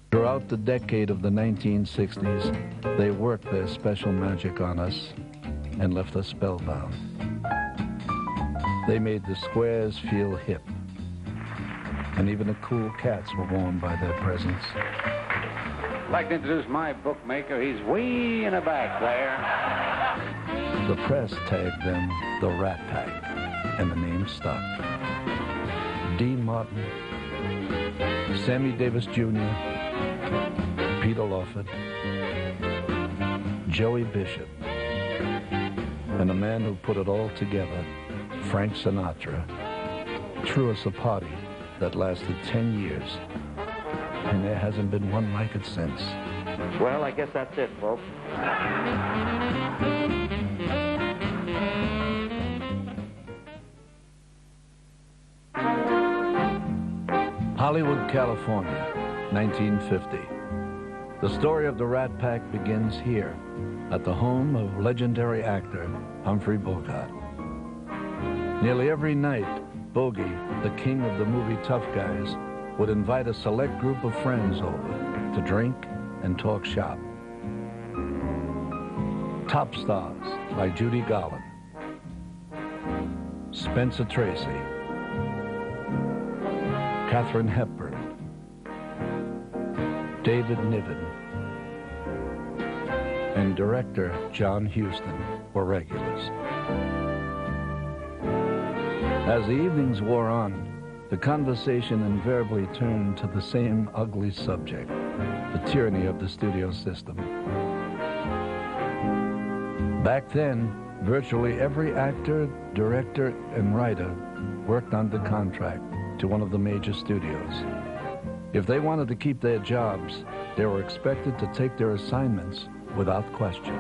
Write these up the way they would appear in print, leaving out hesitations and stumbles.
Throughout the decade of the 1960s, they worked their special magic on us and left us spellbound. They made the squares feel hip, and even the cool cats were warmed by their presence. I'd like to introduce my bookmaker. He's way in the back there. The press tagged them the Rat Pack, and the name stuck. Dean Martin, Sammy Davis Jr., Peter Lawford, Joey Bishop, and the man who put it all together, Frank Sinatra, threw us a party that lasted 10 years, and there hasn't been one like it since. Well, I guess that's it, folks. Hollywood, California, 1950. The story of the Rat Pack begins here, at the home of legendary actor Humphrey Bogart. Nearly every night, Bogey, the king of the movie tough guys, would invite a select group of friends over to drink and talk shop. Top stars like Judy Garland, Spencer Tracy, Katharine Hepburn, David Niven, and director John Huston were regulars. As the evenings wore on, the conversation invariably turned to the same ugly subject, the tyranny of the studio system. Back then, virtually every actor, director, and writer worked under contract to one of the major studios. If they wanted to keep their jobs, they were expected to take their assignments without question.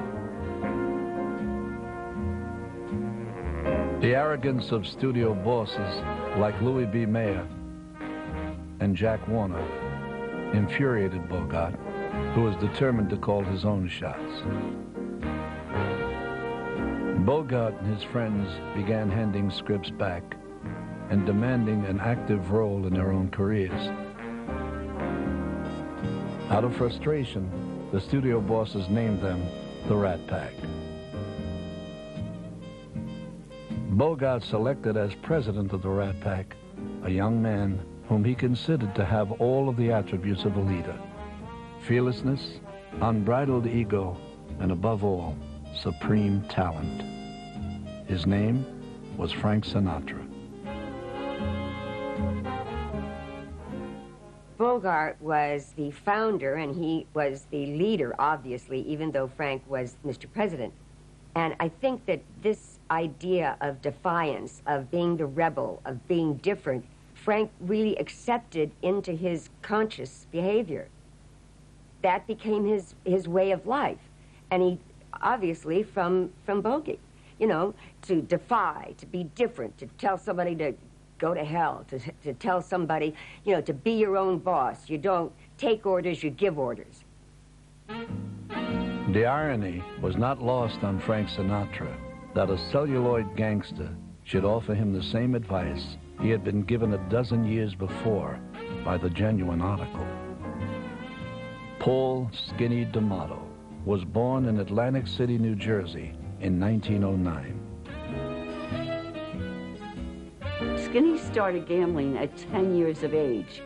The arrogance of studio bosses like Louis B. Mayer and Jack Warner infuriated Bogart, who was determined to call his own shots. Bogart and his friends began handing scripts back and demanding an active role in their own careers. Out of frustration, the studio bosses named them the Rat Pack. Bogart selected as president of the Rat Pack a young man whom he considered to have all of the attributes of a leader: fearlessness, unbridled ego, and above all, supreme talent. His name was Frank Sinatra. Bogart was the founder, and he was the leader, obviously, even though Frank was Mr. President. And I think that this idea of defiance, of being the rebel, of being different, Frank really accepted into his conscious behavior. That became his way of life. And he, obviously, from Bogey, you know, to defy, to be different, to tell somebody to go to hell, to tell somebody, you know, to be your own boss. You don't take orders, you give orders. The irony was not lost on Frank Sinatra that a celluloid gangster should offer him the same advice he had been given a dozen years before by the genuine article. Paul Skinny D'Amato was born in Atlantic City, New Jersey in 1909. Skinny started gambling at 10 years of age.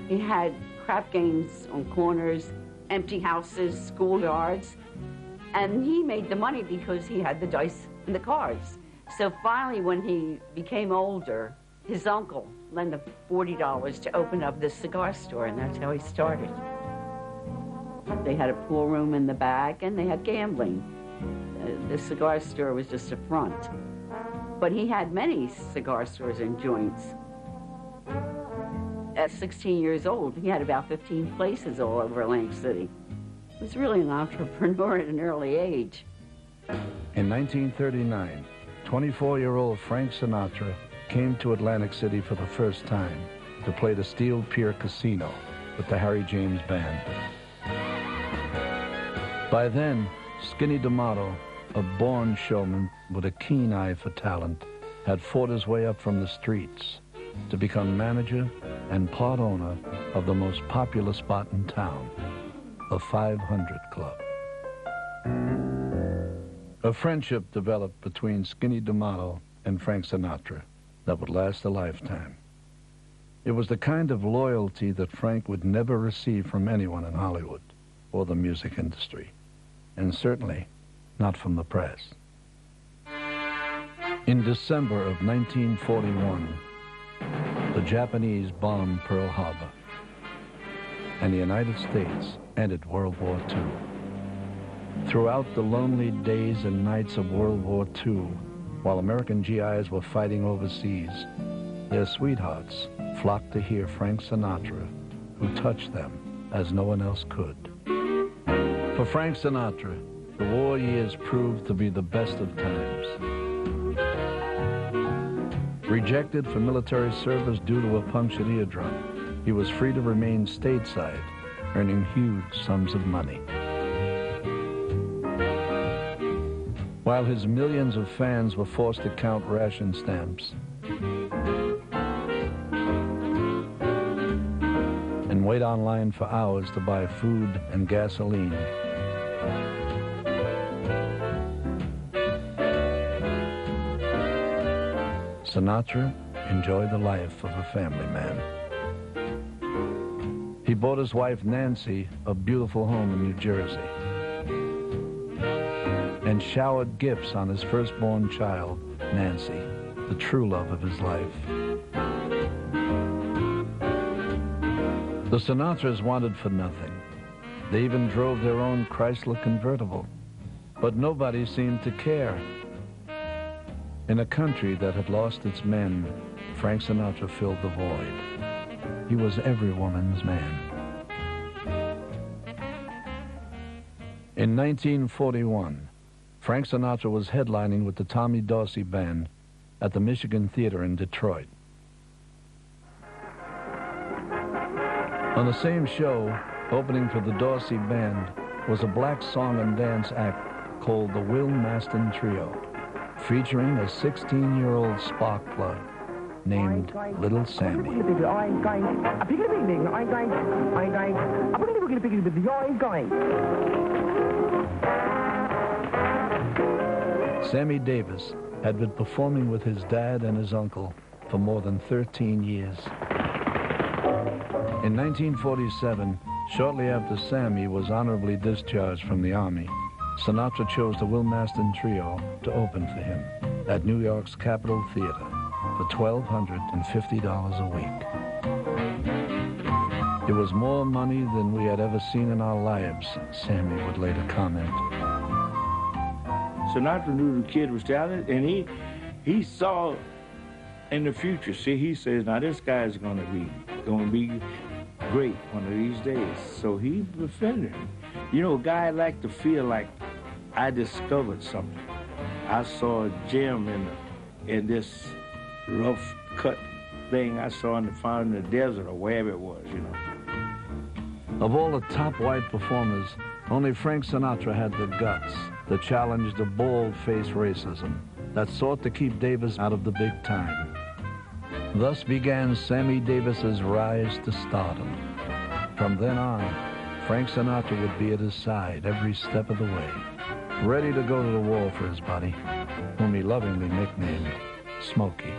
He had crap games on corners, empty houses, schoolyards, and he made the money because he had the dice and the cards. So finally, when he became older, his uncle lent him $40 to open up this cigar store, and that's how he started. They had a pool room in the back, and they had gambling. The cigar store was just a front. But he had many cigar stores and joints. At 16 years old, he had about 15 places all over Atlantic City. He was really an entrepreneur at an early age. In 1939, 24-year-old Frank Sinatra came to Atlantic City for the first time to play the Steel Pier Casino with the Harry James Band. By then, Skinny D'Amato, a born showman with a keen eye for talent, had fought his way up from the streets to become manager and part owner of the most popular spot in town, the 500 Club. A friendship developed between Skinny D'Amato and Frank Sinatra that would last a lifetime. It was the kind of loyalty that Frank would never receive from anyone in Hollywood or the music industry, and certainly not from the press. In December of 1941, the Japanese bombed Pearl Harbor, and the United States ended World War II. Throughout the lonely days and nights of World War II, while American GIs were fighting overseas, their sweethearts flocked to hear Frank Sinatra, who touched them as no one else could. For Frank Sinatra, the war years proved to be the best of times. Rejected for military service due to a punctured eardrum, he was free to remain stateside, earning huge sums of money. While his millions of fans were forced to count ration stamps and wait online for hours to buy food and gasoline, Sinatra enjoyed the life of a family man. He bought his wife Nancy a beautiful home in New Jersey and showered gifts on his firstborn child, Nancy, the true love of his life. The Sinatras wanted for nothing. They even drove their own Chrysler convertible, but nobody seemed to care. In a country that had lost its men, Frank Sinatra filled the void. He was every woman's man. In 1941, Frank Sinatra was headlining with the Tommy Dorsey Band at the Michigan Theater in Detroit. On the same show, opening for the Dorsey Band, was a black song and dance act called the Will Maston Trio, featuring a 16-year-old spark plug named Little Sammy. Sammy Davis had been performing with his dad and his uncle for more than 13 years. In 1947, shortly after Sammy was honorably discharged from the Army, Sinatra chose the Will Maston Trio to open for him at New York's Capitol Theater for $1,250 a week. It was more money than we had ever seen in our lives, Sammy would later comment. Sinatra knew the kid was talented, and he saw in the future. See, he says, now this guy's gonna be great one of these days. So he befriended him. You know, a guy like to feel like I discovered something. I saw a gem in this rough cut thing I saw found in the desert or wherever it was, you know. Of all the top white performers, only Frank Sinatra had the guts to challenge the bald-faced racism that sought to keep Davis out of the big time. Thus began Sammy Davis's rise to stardom. From then on, Frank Sinatra would be at his side every step of the way, ready to go to the war for his buddy, whom he lovingly nicknamed Smokey.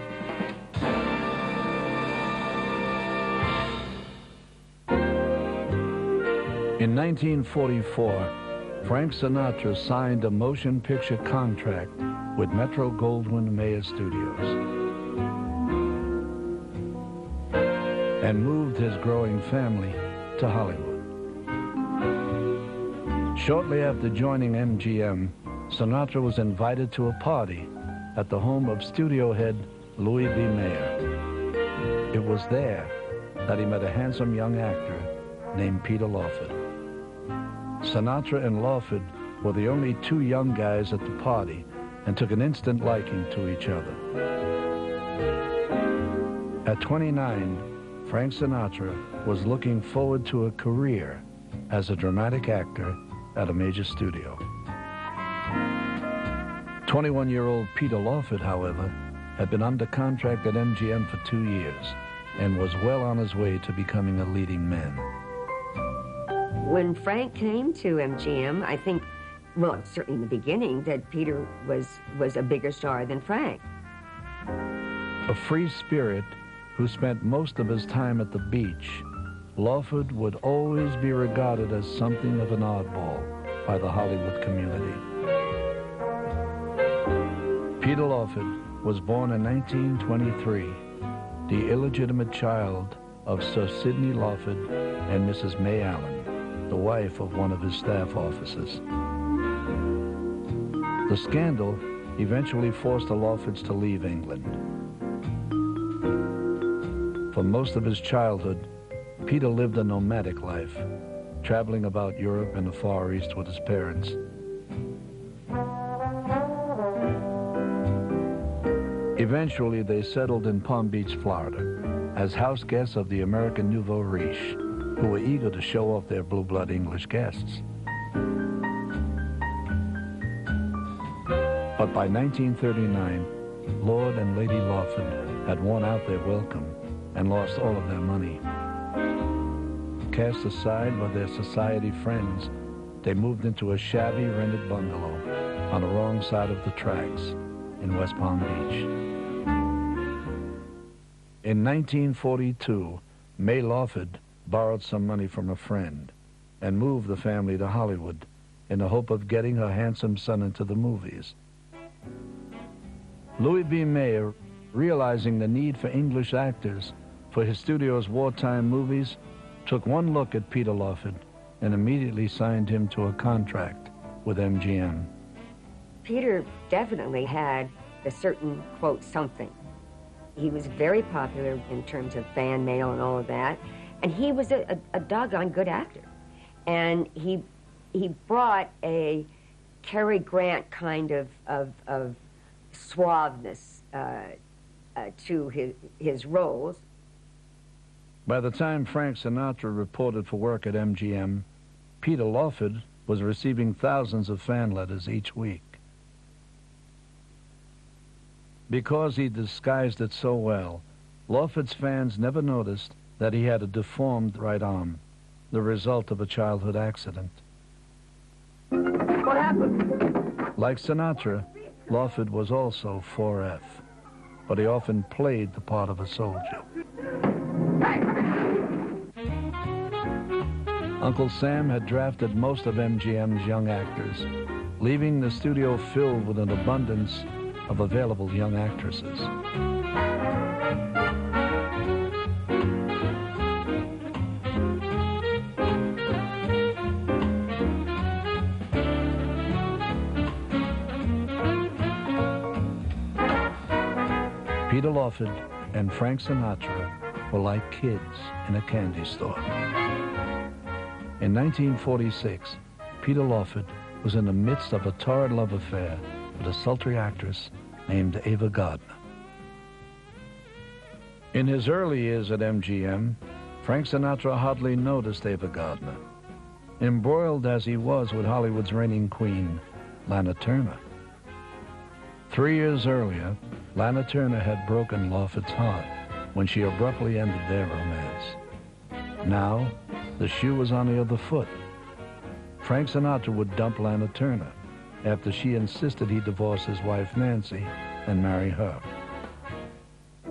In 1944, Frank Sinatra signed a motion picture contract with Metro-Goldwyn-Mayer Studios and moved his growing family to Hollywood. Shortly after joining MGM, Sinatra was invited to a party at the home of studio head Louis B. Mayer. It was there that he met a handsome young actor named Peter Lawford. Sinatra and Lawford were the only two young guys at the party and took an instant liking to each other. At 29, Frank Sinatra was looking forward to a career as a dramatic actor at a major studio. 21-year-old Peter Lawford, however, had been under contract at MGM for 2 years and was well on his way to becoming a leading man. When Frank came to MGM, I think, well, certainly in the beginning, that Peter was a bigger star than Frank. A free spirit who spent most of his time at the beach, Lawford would always be regarded as something of an oddball by the Hollywood community. Peter Lawford was born in 1923, the illegitimate child of Sir Sidney Lawford and Mrs. May Allen, the wife of one of his staff officers. The scandal eventually forced the Lawfords to leave England. For most of his childhood, Peter lived a nomadic life, traveling about Europe and the Far East with his parents. Eventually, they settled in Palm Beach, Florida, as house guests of the American nouveau riche, who were eager to show off their blue-blood English guests. But by 1939, Lord and Lady Lawford had worn out their welcome and lost all of their money. Cast aside by their society friends, they moved into a shabby rented bungalow on the wrong side of the tracks in West Palm Beach. In 1942, May Lawford borrowed some money from a friend and moved the family to Hollywood in the hope of getting her handsome son into the movies. Louis B. Mayer, realizing the need for English actors for his studio's wartime movies, took one look at Peter Lawford and immediately signed him to a contract with MGM. Peter definitely had a certain, quote, something. He was very popular in terms of fan mail and all of that, and he was a doggone good actor. And he brought a Cary Grant kind of suaveness to his roles. By the time Frank Sinatra reported for work at MGM, Peter Lawford was receiving thousands of fan letters each week. Because he disguised it so well, Lawford's fans never noticed that he had a deformed right arm, the result of a childhood accident. What happened? Like Sinatra, Lawford was also 4F, but he often played the part of a soldier. Uncle Sam had drafted most of MGM's young actors, leaving the studio filled with an abundance of available young actresses. Peter Lawford and Frank Sinatra were like kids in a candy store. In 1946, Peter Lawford was in the midst of a torrid love affair with a sultry actress named Ava Gardner. In his early years at MGM, Frank Sinatra hardly noticed Ava Gardner, embroiled as he was with Hollywood's reigning queen, Lana Turner. 3 years earlier, Lana Turner had broken Lawford's heart when she abruptly ended their romance. Now, the shoe was on the other foot. Frank Sinatra would dump Lana Turner after she insisted he divorce his wife Nancy and marry her.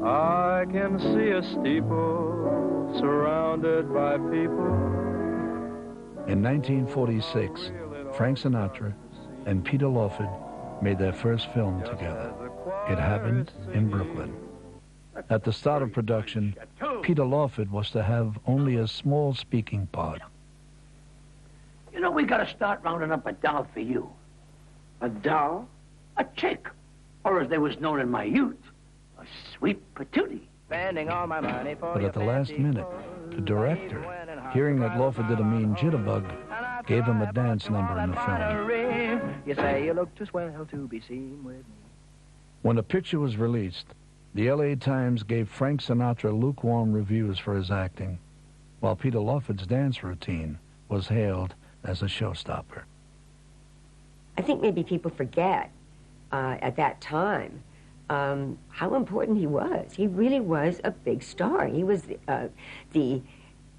I can see a steeple surrounded by people. In 1946, Frank Sinatra and Peter Lawford made their first film together. It happened in Brooklyn. At the start of production, Peter Lawford was to have only a small speaking part. You know, we gotta start rounding up a doll for you. A doll? A chick. Or as they was known in my youth, a sweet patootie. Spending all my money for But at the last minute, the director, hearing that Lawford did a mean jitterbug, gave him a dance number in the film. You say you look too swell to be seen with me. When the picture was released, the LA Times gave Frank Sinatra lukewarm reviews for his acting, while Peter Lawford's dance routine was hailed as a showstopper. I think maybe people forget at that time how important he was. He really was a big star. He was the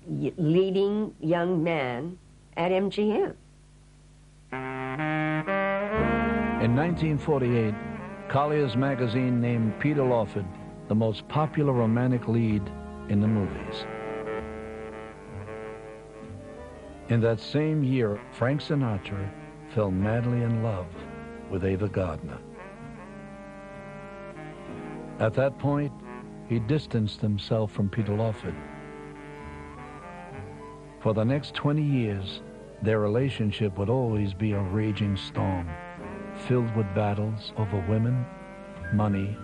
leading young man at MGM. In 1948, Collier's magazine named Peter Lawford the most popular romantic lead in the movies. In that same year, Frank Sinatra fell madly in love with Ava Gardner. At that point, he distanced himself from Peter Lawford. For the next 20 years, their relationship would always be a raging storm, filled with battles over women, money,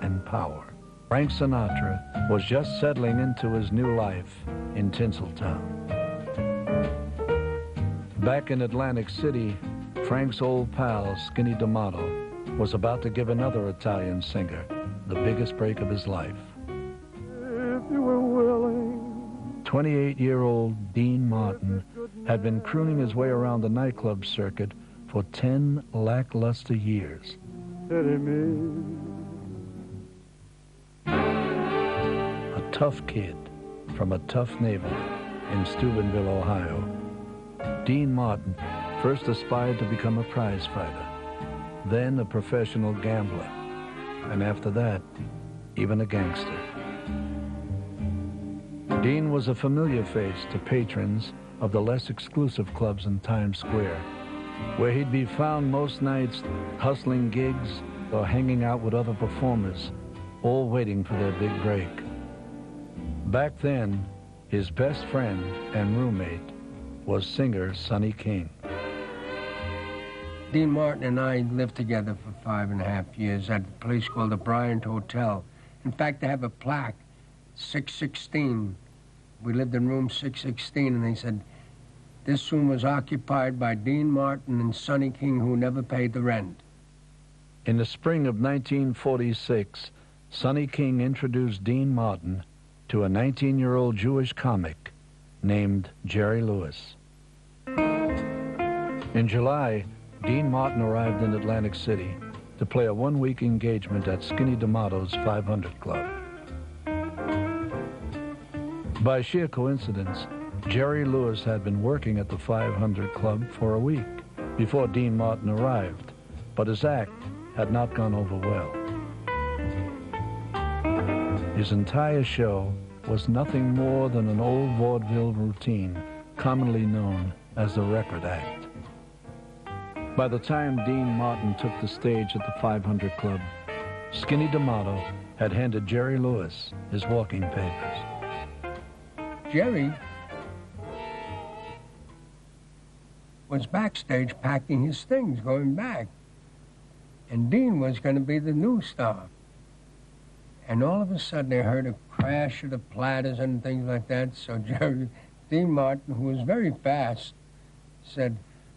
and power. Frank Sinatra was just settling into his new life in Tinseltown. Back in Atlantic City, Frank's old pal, Skinny D'Amato, was about to give another Italian singer the biggest break of his life. If you were willing. 28-year-old Dean Martin had been crooning his way around the nightclub circuit for 10 lackluster years. Pity me. A tough kid from a tough neighborhood in Steubenville, Ohio, Dean Martin first aspired to become a prize fighter, then a professional gambler, and after that, even a gangster. Dean was a familiar face to patrons of the less exclusive clubs in Times Square, where he'd be found most nights hustling gigs or hanging out with other performers, all waiting for their big break. Back then, his best friend and roommate was singer Sonny King. Dean Martin and I lived together for 5.5 years at a place called the Bryant Hotel. In fact, they have a plaque, 616. We lived in room 616, and they said, this room was occupied by Dean Martin and Sonny King, who never paid the rent. In the spring of 1946, Sonny King introduced Dean Martin to a 19-year-old Jewish comic named Jerry Lewis. In July, Dean Martin arrived in Atlantic City to play a one-week engagement at Skinny D'Amato's 500 Club. By sheer coincidence, Jerry Lewis had been working at the 500 Club for a week before Dean Martin arrived, but his act had not gone over well. His entire show was nothing more than an old vaudeville routine, commonly known as the record act. By the time Dean Martin took the stage at the 500 Club, Skinny D'Amato had handed Jerry Lewis his walking papers. Jerry was backstage packing his things, going back. And Dean was going to be the new star. And all of a sudden, they heard a crash of the platters and things like that. So Dean Martin, who was very fast, said,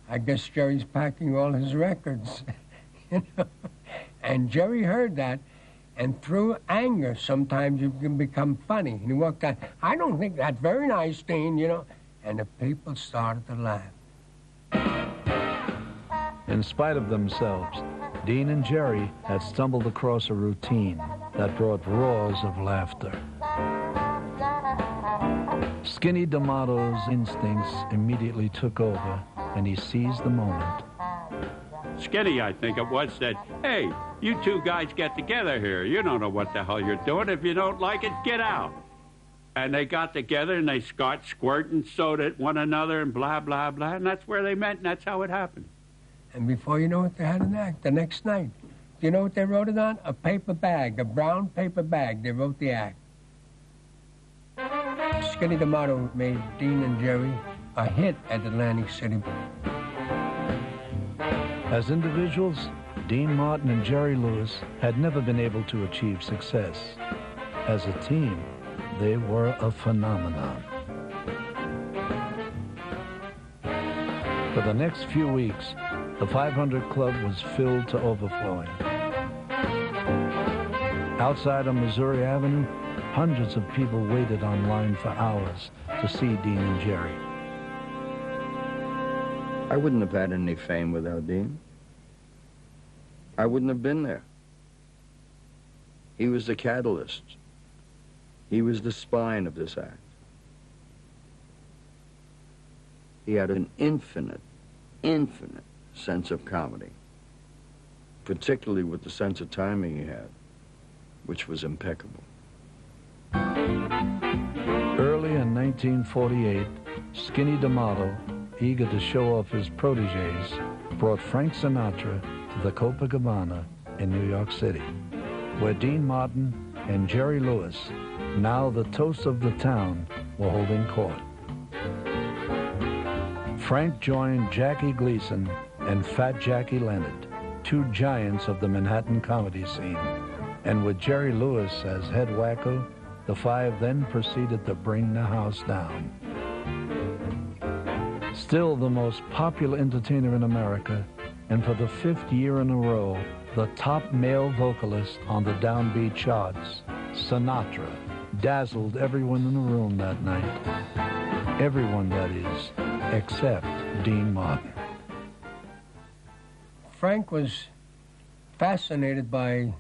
I guess Jerry's packing all his records. You know? And Jerry heard that, and through anger, sometimes you can become funny. And he walked out, I don't think that's very nice, Dean, you know. And the people started to laugh. In spite of themselves, Dean and Jerry had stumbled across a routine that brought roars of laughter. Skinny D'Amato's instincts immediately took over, and he seized the moment. Skinny, I think it was, said, hey, you two guys get together here. You don't know what the hell you're doing. If you don't like it, get out. And they got together, and they got squirting soda at one another and blah, blah, blah. And that's where they met, and that's how it happened. And before you know it, they had an act the next night. Do you know what they wrote it on? A paper bag, a brown paper bag. They wrote the act. Skinny D'Amato made Dean and Jerry a hit at Atlantic City. As individuals, Dean Martin and Jerry Lewis had never been able to achieve success. As a team, they were a phenomenon. For the next few weeks, the 500 Club was filled to overflowing. Outside on Missouri Avenue, hundreds of people waited online for hours to see Dean and Jerry. I wouldn't have had any fame without Dean. I wouldn't have been there. He was the catalyst. He was the spine of this act. He had an infinite sense of comedy, particularly with the sense of timing he had, which was impeccable. Early in 1948, Skinny D'Amato, eager to show off his protégés, brought Frank Sinatra to the Copacabana in New York City, where Dean Martin and Jerry Lewis, now the toast of the town, were holding court. Frank joined Jackie Gleason and Fat Jackie Leonard, two giants of the Manhattan comedy scene, and with Jerry Lewis as head wacko, the five then proceeded to bring the house down. Still the most popular entertainer in America, and for the 5th year in a row, the top male vocalist on the downbeat charts, Sinatra, dazzled everyone in the room that night. Everyone, that is, except Dean Martin. Frank was fascinated by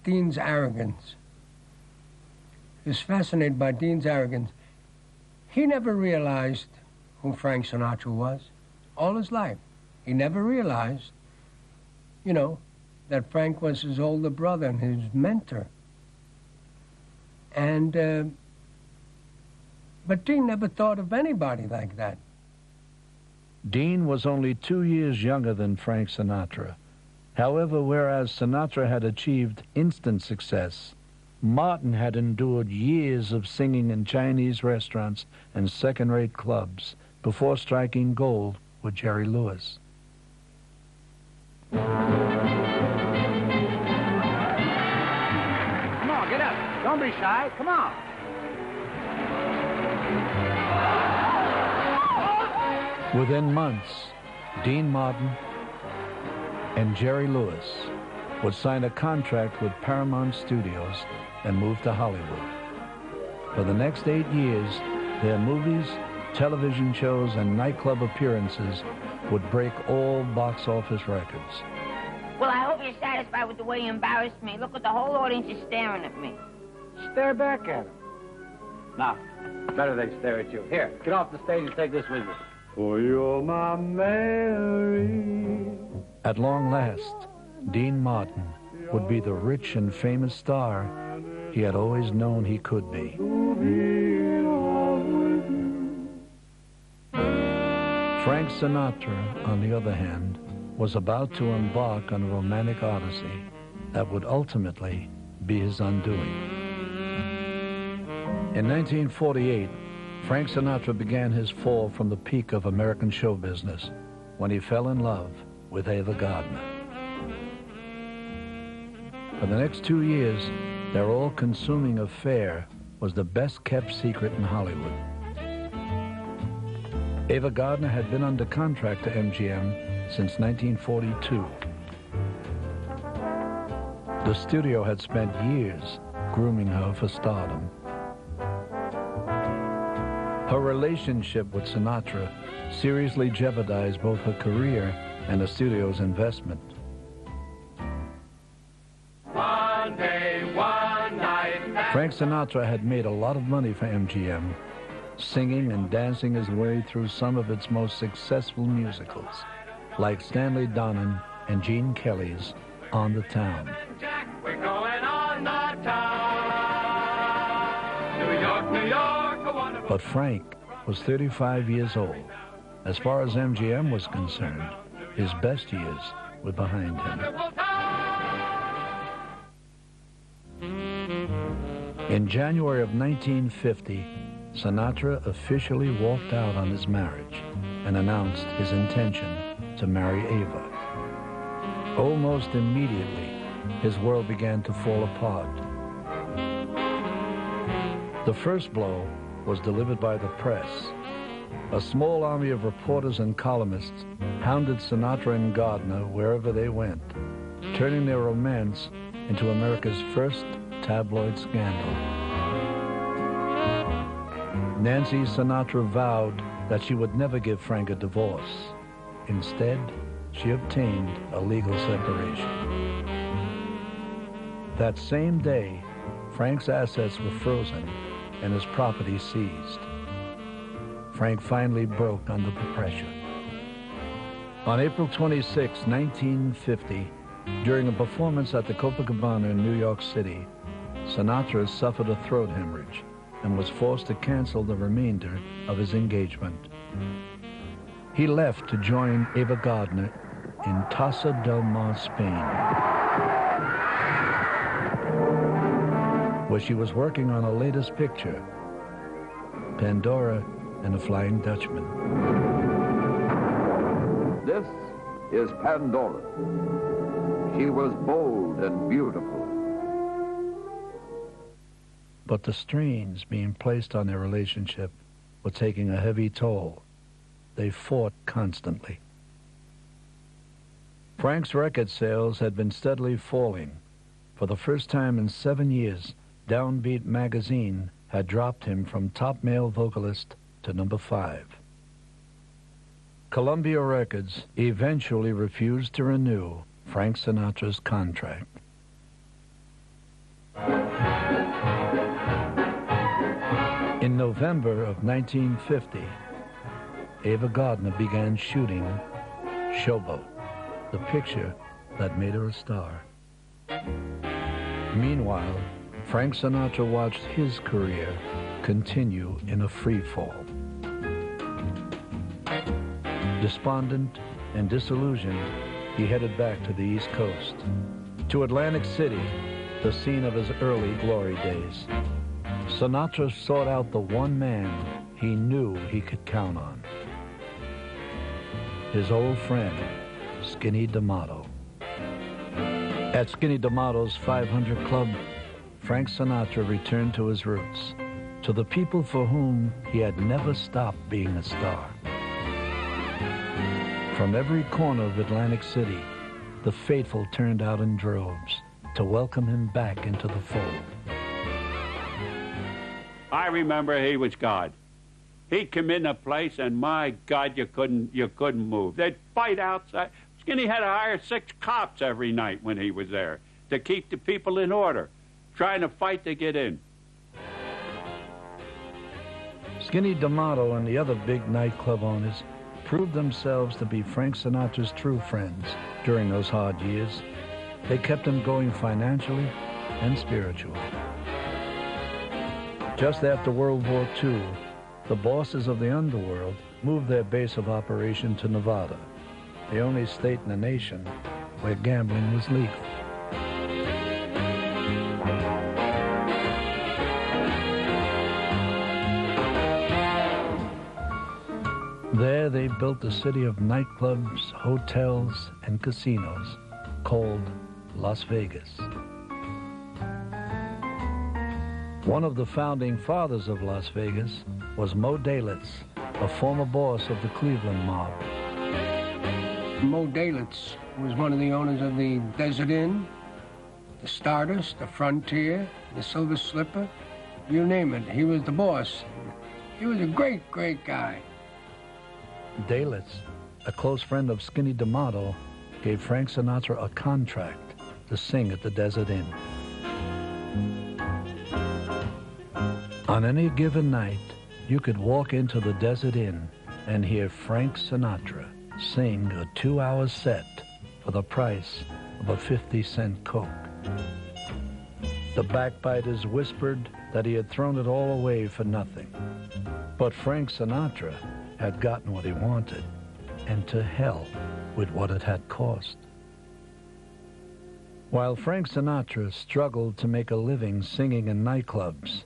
Dean's arrogance. He was fascinated by Dean's arrogance. He never realized who Frank Sinatra was all his life. He never realized, you know, that Frank was his older brother and his mentor. And, but Dean never thought of anybody like that. Dean was only 2 years younger than Frank Sinatra. However, whereas Sinatra had achieved instant success, Martin had endured years of singing in Chinese restaurants and second-rate clubs before striking gold with Jerry Lewis. Come on, get up. Don't be shy. Come on. Within months, Dean Martin and Jerry Lewis would sign a contract with Paramount Studios and move to Hollywood. For the next 8 years, their movies, television shows, and nightclub appearances would break all box office records. Well, I hope you're satisfied with the way you embarrassed me. Look, at the whole audience is staring at me. Stare back at him. Now, better they stare at you. Here, get off the stage and take this with you. For you're my Mary. At long last, Dean Martin would be the rich and famous star he had always known he could be. Frank Sinatra, on the other hand, was about to embark on a romantic odyssey that would ultimately be his undoing. In 1948, Frank Sinatra began his fall from the peak of American show business when he fell in love with Ava Gardner. For the next 2 years, their all-consuming affair was the best-kept secret in Hollywood. Ava Gardner had been under contract to MGM since 1942. The studio had spent years grooming her for stardom. Her relationship with Sinatra seriously jeopardized both her career and the studio's investment. One day, one night. Frank Sinatra had made a lot of money for MGM, singing and dancing his way through some of its most successful musicals, like Stanley Donen and Gene Kelly's On the Town. Jack, we're going on the town. New York, New York, a wonderful. But Frank was 35 years old. As far as MGM was concerned, his best years were behind him. In January of 1950, Sinatra officially walked out on his marriage and announced his intention to marry Ava. Almost immediately, his world began to fall apart. The first blow was delivered by the press. A small army of reporters and columnists hounded Sinatra and Gardner wherever they went, turning their romance into America's first tabloid scandal. Nancy Sinatra vowed that she would never give Frank a divorce. Instead, she obtained a legal separation. That same day, Frank's assets were frozen and his property seized. Frank finally broke under the pressure. On April 26, 1950, during a performance at the Copacabana in New York City, Sinatra suffered a throat hemorrhage and was forced to cancel the remainder of his engagement. He left to join Ava Gardner in Tossa del Mar, Spain, where she was working on her latest picture, Pandora and the Flying Dutchman. This is Pandora. She was bold and beautiful. But the strains being placed on their relationship were taking a heavy toll. They fought constantly. Frank's record sales had been steadily falling. For the first time in 7 years, Downbeat magazine had dropped him from top male vocalist to number 5. Columbia Records eventually refused to renew Frank Sinatra's contract. In November of 1950, Ava Gardner began shooting Showboat, the picture that made her a star. Meanwhile, Frank Sinatra watched his career continue in a free fall. Despondent and disillusioned, he headed back to the East Coast, to Atlantic City, the scene of his early glory days. Sinatra sought out the one man he knew he could count on. His old friend, Skinny D'Amato. At Skinny D'Amato's 500 Club, Frank Sinatra returned to his roots, to the people for whom he had never stopped being a star. From every corner of Atlantic City, the faithful turned out in droves to welcome him back into the fold. I remember he was God. He'd come in a place, and my God, you couldn't move. They'd fight outside. Skinny had to hire 6 cops every night when he was there to keep the people in order, trying to fight to get in. Skinny D'Amato and the other big nightclub owners proved themselves to be Frank Sinatra's true friends during those hard years. They kept him going financially and spiritually. Just after World War II, the bosses of the underworld moved their base of operation to Nevada, the only state in the nation where gambling was legal. There they built a city of nightclubs, hotels, and casinos called Las Vegas. One of the founding fathers of Las Vegas was Mo Dalitz, a former boss of the Cleveland mob. Mo Dalitz was one of the owners of the Desert Inn, the Stardust, the Frontier, the Silver Slipper, you name it. He was the boss. He was a great, great guy. Dalitz, a close friend of Skinny D'Amato, gave Frank Sinatra a contract to sing at the Desert Inn. On any given night, you could walk into the Desert Inn and hear Frank Sinatra sing a 2-hour set for the price of a 50-cent Coke. The backbiters whispered that he had thrown it all away for nothing. But Frank Sinatra had gotten what he wanted, and to hell with what it had cost. While Frank Sinatra struggled to make a living singing in nightclubs,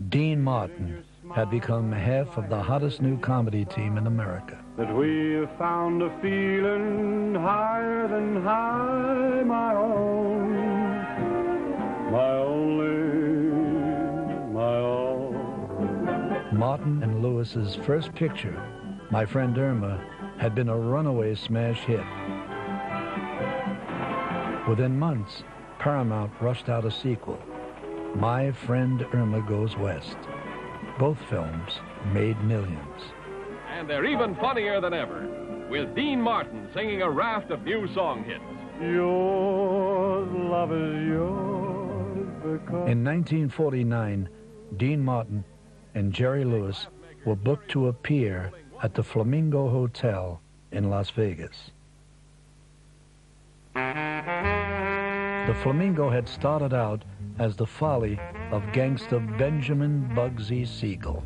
Dean Martin had become half of the hottest new comedy team in America. That we have found a feeling higher than high, my own, my only, my all. Martin and Lewis's first picture, My Friend Irma, had been a runaway smash hit. Within months, Paramount rushed out a sequel, My Friend Irma Goes West. Both films made millions. And they're even funnier than ever. with Dean Martin singing a raft of new song hits. Yours, love is yours because... In 1949, Dean Martin and Jerry Lewis were booked to appear at the Flamingo Hotel in Las Vegas. The Flamingo had started out as the folly of gangster Benjamin Bugsy Siegel.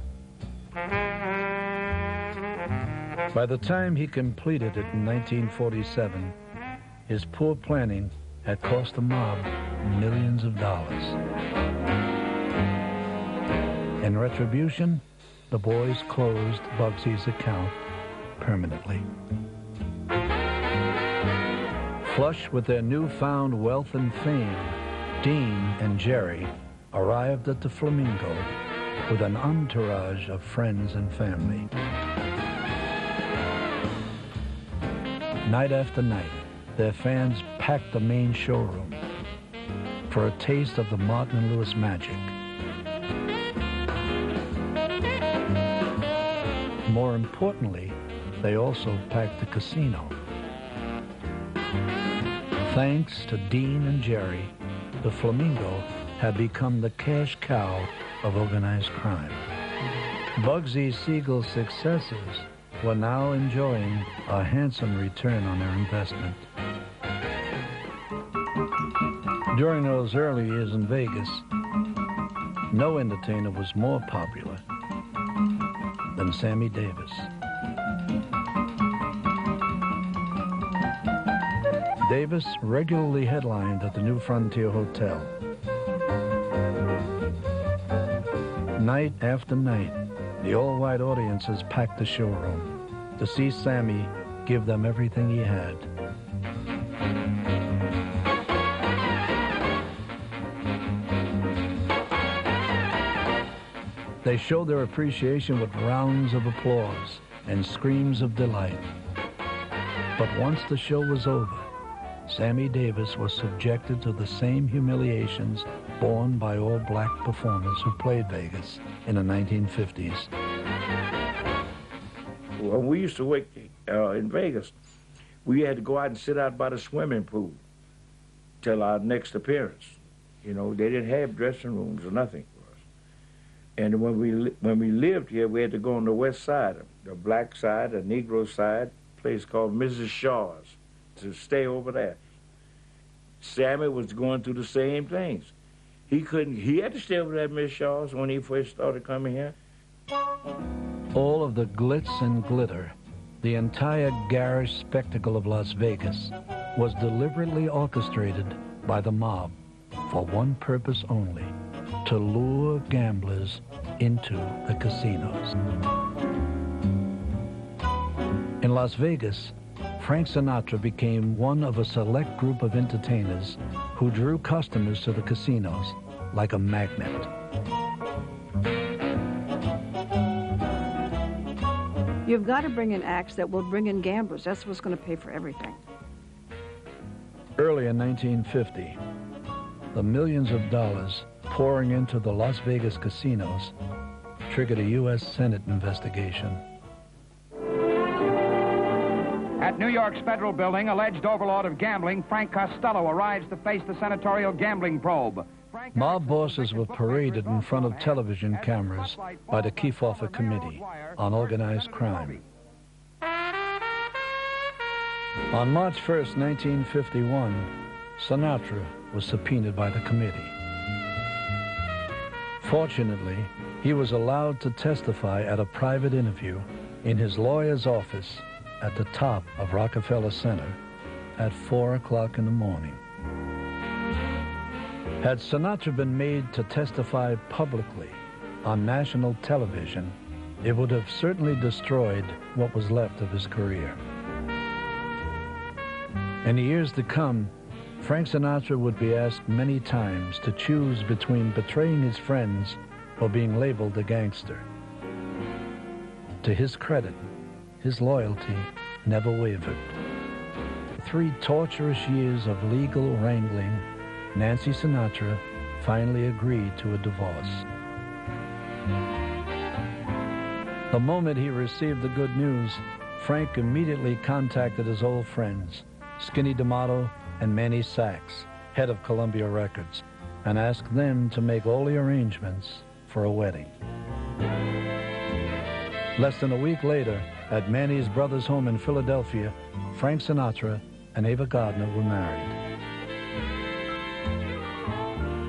By the time he completed it in 1947, his poor planning had cost the mob millions of dollars. In retribution, the boys closed Bugsy's account permanently. Flush with their newfound wealth and fame, Dean and Jerry arrived at the Flamingo with an entourage of friends and family. Night after night, their fans packed the main showroom for a taste of the Martin and Lewis magic. More importantly, they also packed the casino. Thanks to Dean and Jerry, the Flamingo had become the cash cow of organized crime. Bugsy Siegel's successors were now enjoying a handsome return on their investment. During those early years in Vegas, no entertainer was more popular than Sammy Davis. Davis regularly headlined at the New Frontier Hotel. Night after night, the all-white audiences packed the showroom to see Sammy give them everything he had. They showed their appreciation with rounds of applause and screams of delight. But once the show was over, Sammy Davis was subjected to the same humiliations borne by all black performers who played Vegas in the 1950s. When we used to work in Vegas, we had to go out and sit out by the swimming pool till our next appearance. You know, they didn't have dressing rooms or nothing for us. And when we lived here, we had to go on the west side, the black side, the Negro side, a place called Mrs. Shaw's, to stay over there. Sammy was going through the same things. He had to stay over there at Miss Shaw's when he first started coming here. All of the glitz and glitter, the entire garish spectacle of Las Vegas, was deliberately orchestrated by the mob for one purpose only: to lure gamblers into the casinos. In Las Vegas, Frank Sinatra became one of a select group of entertainers who drew customers to the casinos like a magnet. You've got to bring in acts that will bring in gamblers. That's what's going to pay for everything. Early in 1950, the millions of dollars pouring into the Las Vegas casinos triggered a U.S. Senate investigation. At New York's federal building, alleged overlord of gambling, Frank Costello, arrives to face the senatorial gambling probe. Mob bosses were paraded in front of television cameras by the Kefauver Committee on Organized Crime. On March 1st, 1951, Sinatra was subpoenaed by the committee. Fortunately, he was allowed to testify at a private interview in his lawyer's office at the top of Rockefeller Center at 4 o'clock in the morning. Had Sinatra been made to testify publicly on national television, it would have certainly destroyed what was left of his career. In the years to come, Frank Sinatra would be asked many times to choose between betraying his friends or being labeled a gangster. To his credit, his loyalty never wavered. 3 torturous years of legal wrangling, Nancy Sinatra finally agreed to a divorce. The moment he received the good news, Frank immediately contacted his old friends, Skinny D'Amato and Manny Sachs, head of Columbia Records, and asked them to make all the arrangements for a wedding. Less than a week later, at Manny's brother's home in Philadelphia, Frank Sinatra and Ava Gardner were married.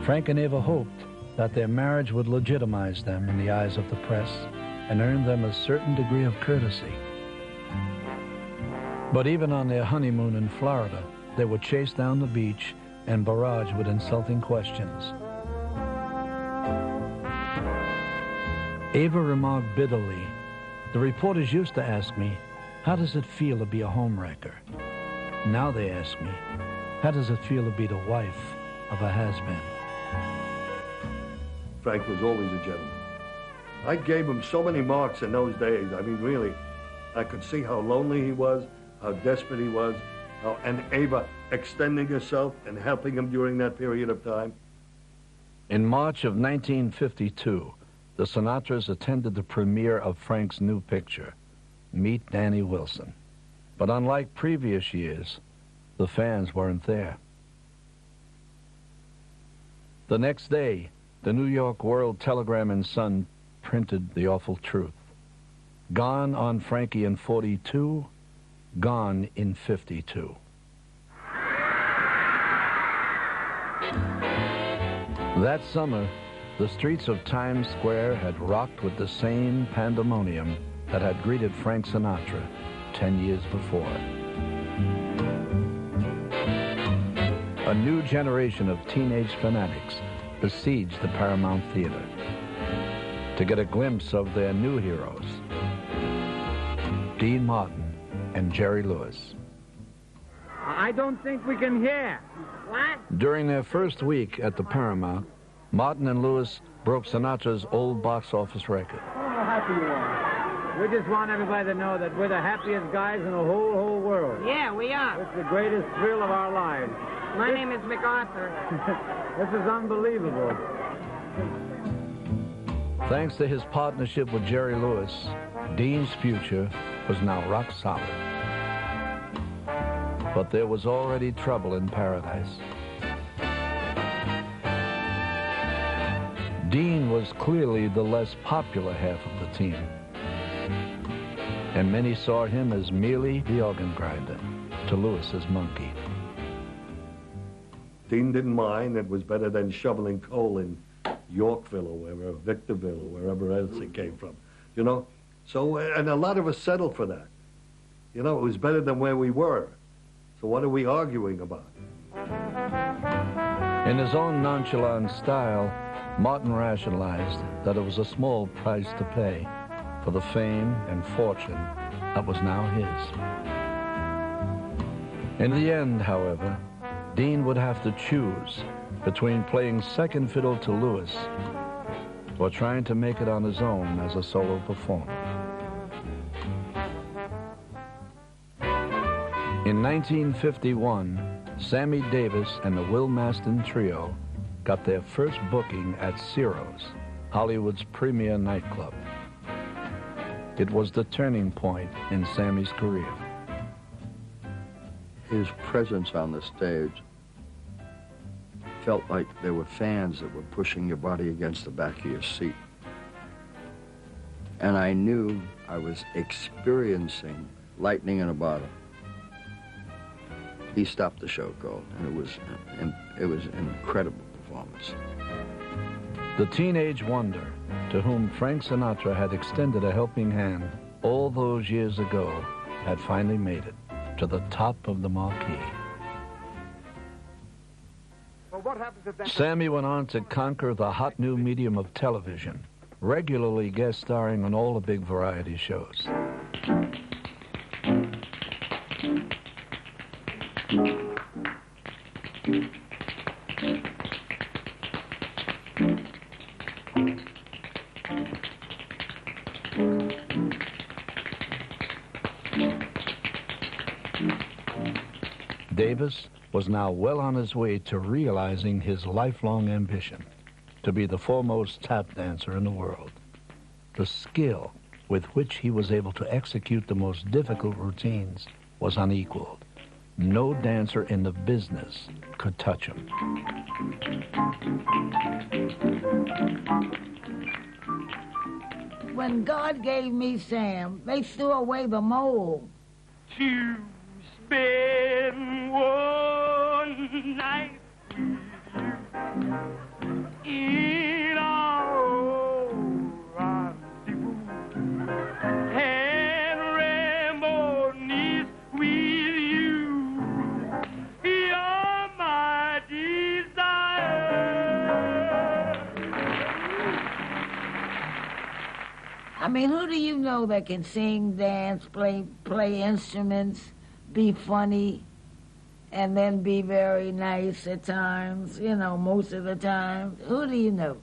Frank and Ava hoped that their marriage would legitimize them in the eyes of the press and earn them a certain degree of courtesy. But even on their honeymoon in Florida, they were chased down the beach and barraged with insulting questions. Ava remarked bitterly, "The reporters used to ask me, how does it feel to be a homewrecker? Now they ask me, how does it feel to be the wife of a has-been?" Frank was always a gentleman. I gave him so many marks in those days. I mean, really, I could see how lonely he was, how desperate he was, and Ava extending herself and helping him during that period of time. In March of 1952, the Sinatras attended the premiere of Frank's new picture, Meet Danny Wilson. But unlike previous years, the fans weren't there. The next day, the New York World Telegram and Sun printed the awful truth. Gone on Frankie in 42, gone in 52. That summer, the streets of Times Square had rocked with the same pandemonium that had greeted Frank Sinatra 10 years before. A new generation of teenage fanatics besieged the Paramount Theater to get a glimpse of their new heroes, Dean Martin and Jerry Lewis. I don't think we can hear. What? During their first week at the Paramount, Martin and Lewis broke Sinatra's old box office record. Oh, how happy you are. We just want everybody to know that we're the happiest guys in the whole world. Yeah, we are. It's the greatest thrill of our lives. My name is MacArthur. This is unbelievable. Thanks to his partnership with Jerry Lewis, Dean's future was now rock solid. But there was already trouble in paradise. Dean was clearly the less popular half of the team, and many saw him as merely the organ grinder to Lewis's monkey. Dean didn't mind. It was better than shoveling coal in Yorkville or wherever, Victorville or wherever else it came from, you know? So, and a lot of us settled for that. You know, it was better than where we were. So what are we arguing about? In his own nonchalant style, Martin rationalized that it was a small price to pay for the fame and fortune that was now his. In the end, however, Dean would have to choose between playing second fiddle to Lewis or trying to make it on his own as a solo performer. In 1951, Sammy Davis and the Will Maston Trio got their first booking at Ciro's, Hollywood's premier nightclub. It was the turning point in Sammy's career. His presence on the stage felt like there were fans that were pushing your body against the back of your seat. And I knew I was experiencing lightning in a bottle. He stopped the show cold, and it was an incredible performance. The teenage wonder, to whom Frank Sinatra had extended a helping hand all those years ago, had finally made it to the top of the marquee. Well, what happens if that... Sammy went on to conquer the hot new medium of television, regularly guest starring on all the big variety shows. Davis was now well on his way to realizing his lifelong ambition to be the foremost tap dancer in the world. The skill with which he was able to execute the most difficult routines was unequaled. No dancer in the business could touch him. When God gave me Sam, they threw away the mold. To spend one night in our old rendezvous and reminisce with you. You're my desire. I mean, who do you know that can sing, dance, play instruments, be funny, and then be very nice at times, you know, most of the time? Who do you know?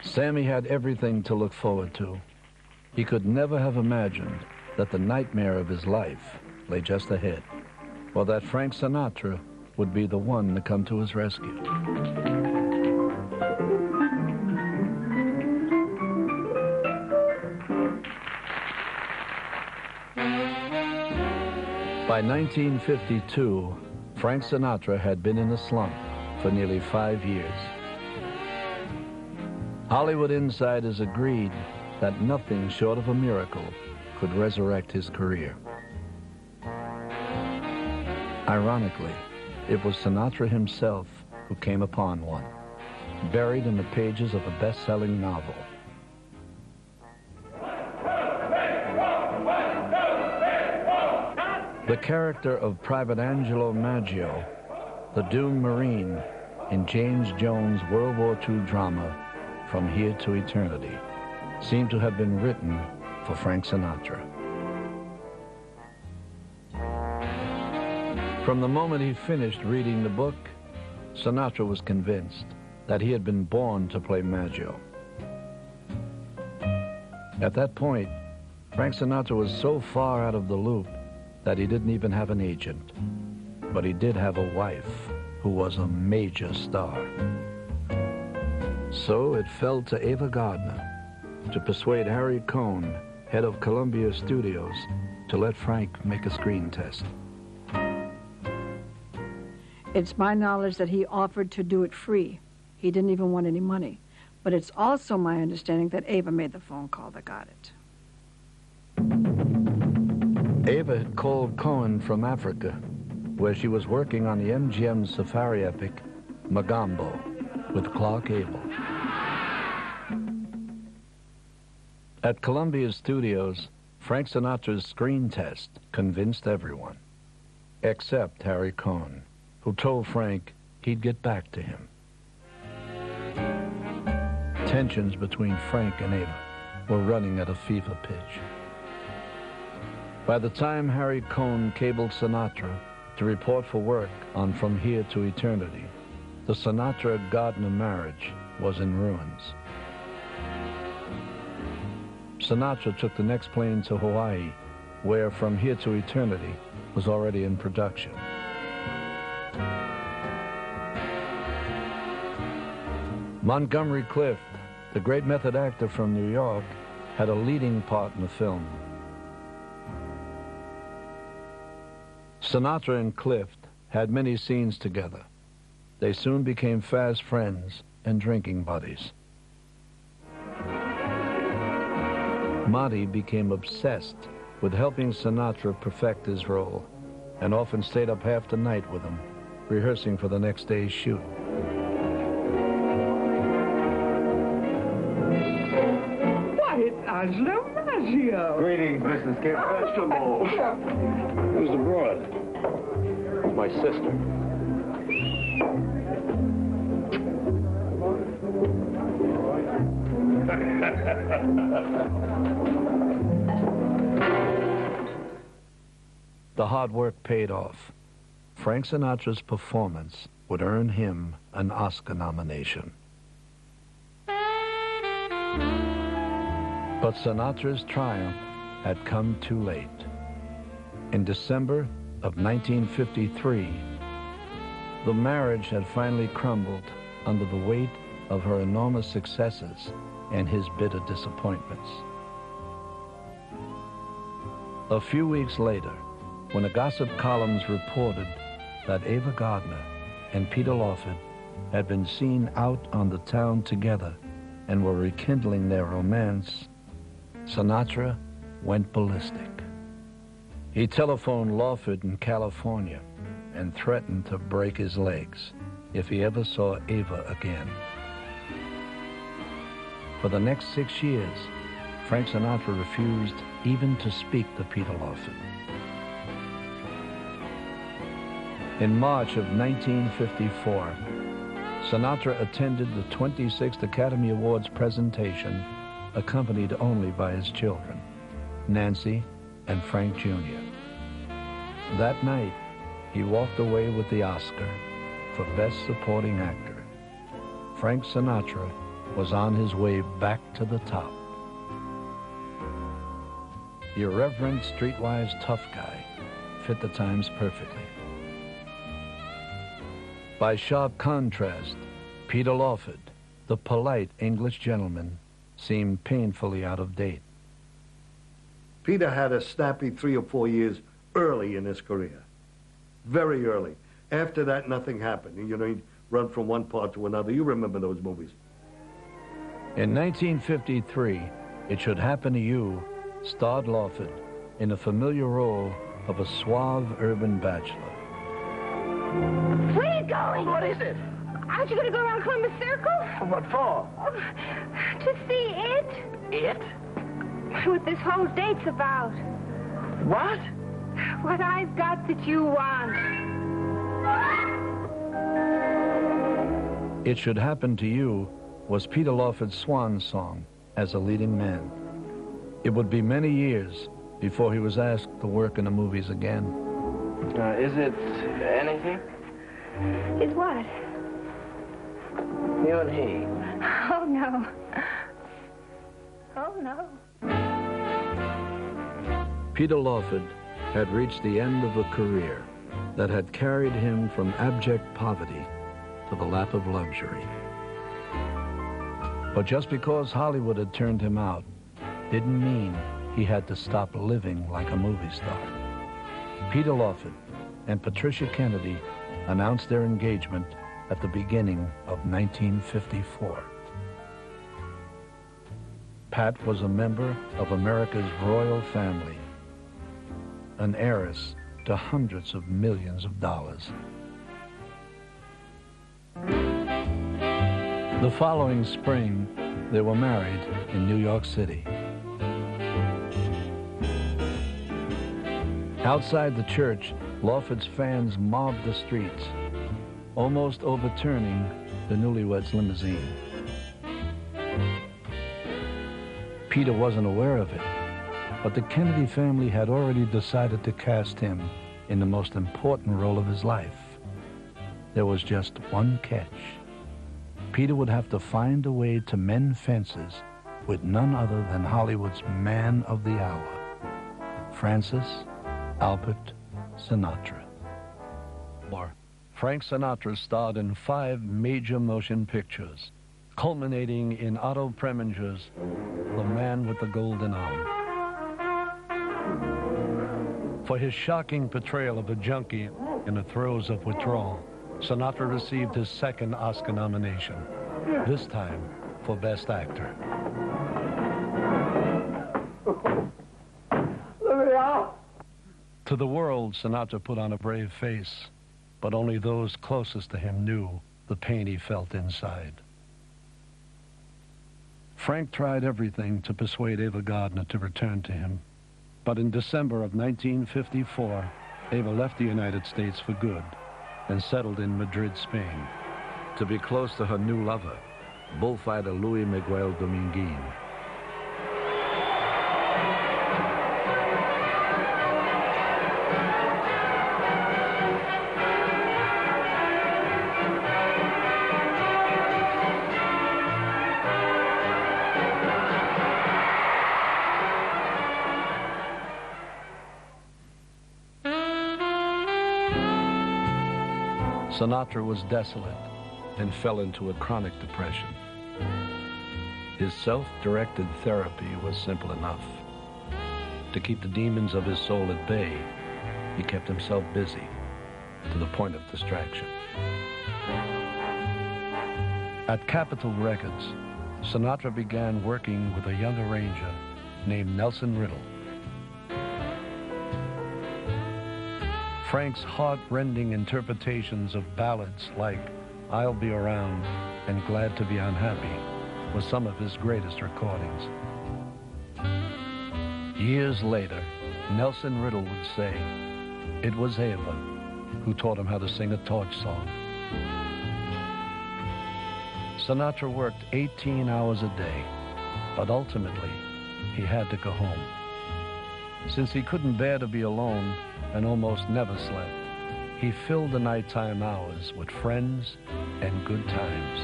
Sammy had everything to look forward to. He could never have imagined that the nightmare of his life lay just ahead, or that Frank Sinatra would be the one to come to his rescue. By 1952, Frank Sinatra had been in a slump for nearly 5 years. Hollywood insiders agreed that nothing short of a miracle could resurrect his career. Ironically, it was Sinatra himself who came upon one, buried in the pages of a best-selling novel. The character of Private Angelo Maggio, the doomed Marine in James Jones' World War II drama, From Here to Eternity, seemed to have been written for Frank Sinatra. From the moment he finished reading the book, Sinatra was convinced that he had been born to play Maggio. At that point, Frank Sinatra was so far out of the loop that he didn't even have an agent. But he did have a wife who was a major star. So it fell to Ava Gardner to persuade Harry Cohn, head of Columbia Studios, to let Frank make a screen test. It's my knowledge that he offered to do it free. He didn't even want any money. But it's also my understanding that Ava made the phone call that got it. Ava had called Cohen from Africa, where she was working on the MGM safari epic, Magambo, with Clark Abel. At Columbia Studios, Frank Sinatra's screen test convinced everyone, except Harry Cohn, who told Frank he'd get back to him. Tensions between Frank and Ava were running at a fever pitch. By the time Harry Cohn cabled Sinatra to report for work on From Here to Eternity, the Sinatra-Gardner marriage was in ruins. Sinatra took the next plane to Hawaii, where From Here to Eternity was already in production. Montgomery Clift, the great method actor from New York, had a leading part in the film. Sinatra and Clift had many scenes together. They soon became fast friends and drinking buddies. Monty became obsessed with helping Sinatra perfect his role and often stayed up half the night with him, rehearsing for the next day's shoot. Why, it's Angelo Maggio. Greetings, Mrs. Kid. Vegetable. Who's the broad? My sister. The hard work paid off. Frank Sinatra's performance would earn him an Oscar nomination. But Sinatra's triumph had come too late. In December of 1953, the marriage had finally crumbled under the weight of her enormous successes and his bitter disappointments. A few weeks later, when the gossip columns reported that Ava Gardner and Peter Lawford had been seen out on the town together and were rekindling their romance, Sinatra went ballistic. He telephoned Lawford in California and threatened to break his legs if he ever saw Ava again. For the next 6 years, Frank Sinatra refused even to speak to Peter Lawford. In March of 1954, Sinatra attended the 26th Academy Awards presentation, accompanied only by his children, Nancy and Frank Jr. That night, he walked away with the Oscar for Best Supporting Actor. Frank Sinatra was on his way back to the top. The irreverent, streetwise tough guy fit the times perfectly. By sharp contrast, Peter Lawford, the polite English gentleman, seemed painfully out of date. Peter had a snappy 3 or 4 years early in his career. Very early. After that, nothing happened. You know, he'd run from one part to another. You remember those movies. In 1953, It Should Happen to You starred Lawford in a familiar role of a suave urban bachelor. Where are you going? What is it? Aren't you going to go around Columbus Circle? What for? Oh, to see it. It? What this whole date's about. What? What I've got that you want. It Should Happen to You was Peter Lawford's swan song as a leading man. It would be many years before he was asked to work in the movies again. Is it anything? Is what? You and he. Oh, no. Oh, no. Peter Lawford had reached the end of a career that had carried him from abject poverty to the lap of luxury. But just because Hollywood had turned him out didn't mean he had to stop living like a movie star. Peter Lawford and Patricia Kennedy announced their engagement at the beginning of 1954. Pat was a member of America's royal family, an heiress to hundreds of millions of dollars. The following spring, they were married in New York City. Outside the church, Lawford's fans mobbed the streets, almost overturning the newlyweds' limousine. Peter wasn't aware of it, but the Kennedy family had already decided to cast him in the most important role of his life. There was just one catch. Peter would have to find a way to mend fences with none other than Hollywood's man of the hour, Francis Albert Sinatra. Frank Sinatra starred in 5 major motion pictures, culminating in Otto Preminger's The Man with the Golden Arm. For his shocking portrayal of a junkie in the throes of withdrawal, Sinatra received his 2nd Oscar nomination, this time for Best Actor. Look it out! To the world, Sinatra put on a brave face, but only those closest to him knew the pain he felt inside. Frank tried everything to persuade Ava Gardner to return to him, but in December of 1954, Ava left the United States for good and settled in Madrid, Spain, to be close to her new lover, bullfighter Luis Miguel Dominguin. Sinatra was desolate and fell into a chronic depression. His self-directed therapy was simple enough. To keep the demons of his soul at bay, he kept himself busy to the point of distraction. At Capitol Records, Sinatra began working with a young arranger named Nelson Riddle. Frank's heart-rending interpretations of ballads like I'll Be Around and Glad to Be Unhappy were some of his greatest recordings. Years later, Nelson Riddle would say it was Ava who taught him how to sing a torch song. Sinatra worked 18 hours a day, but ultimately, he had to go home. Since he couldn't bear to be alone and almost never slept, he filled the nighttime hours with friends and good times.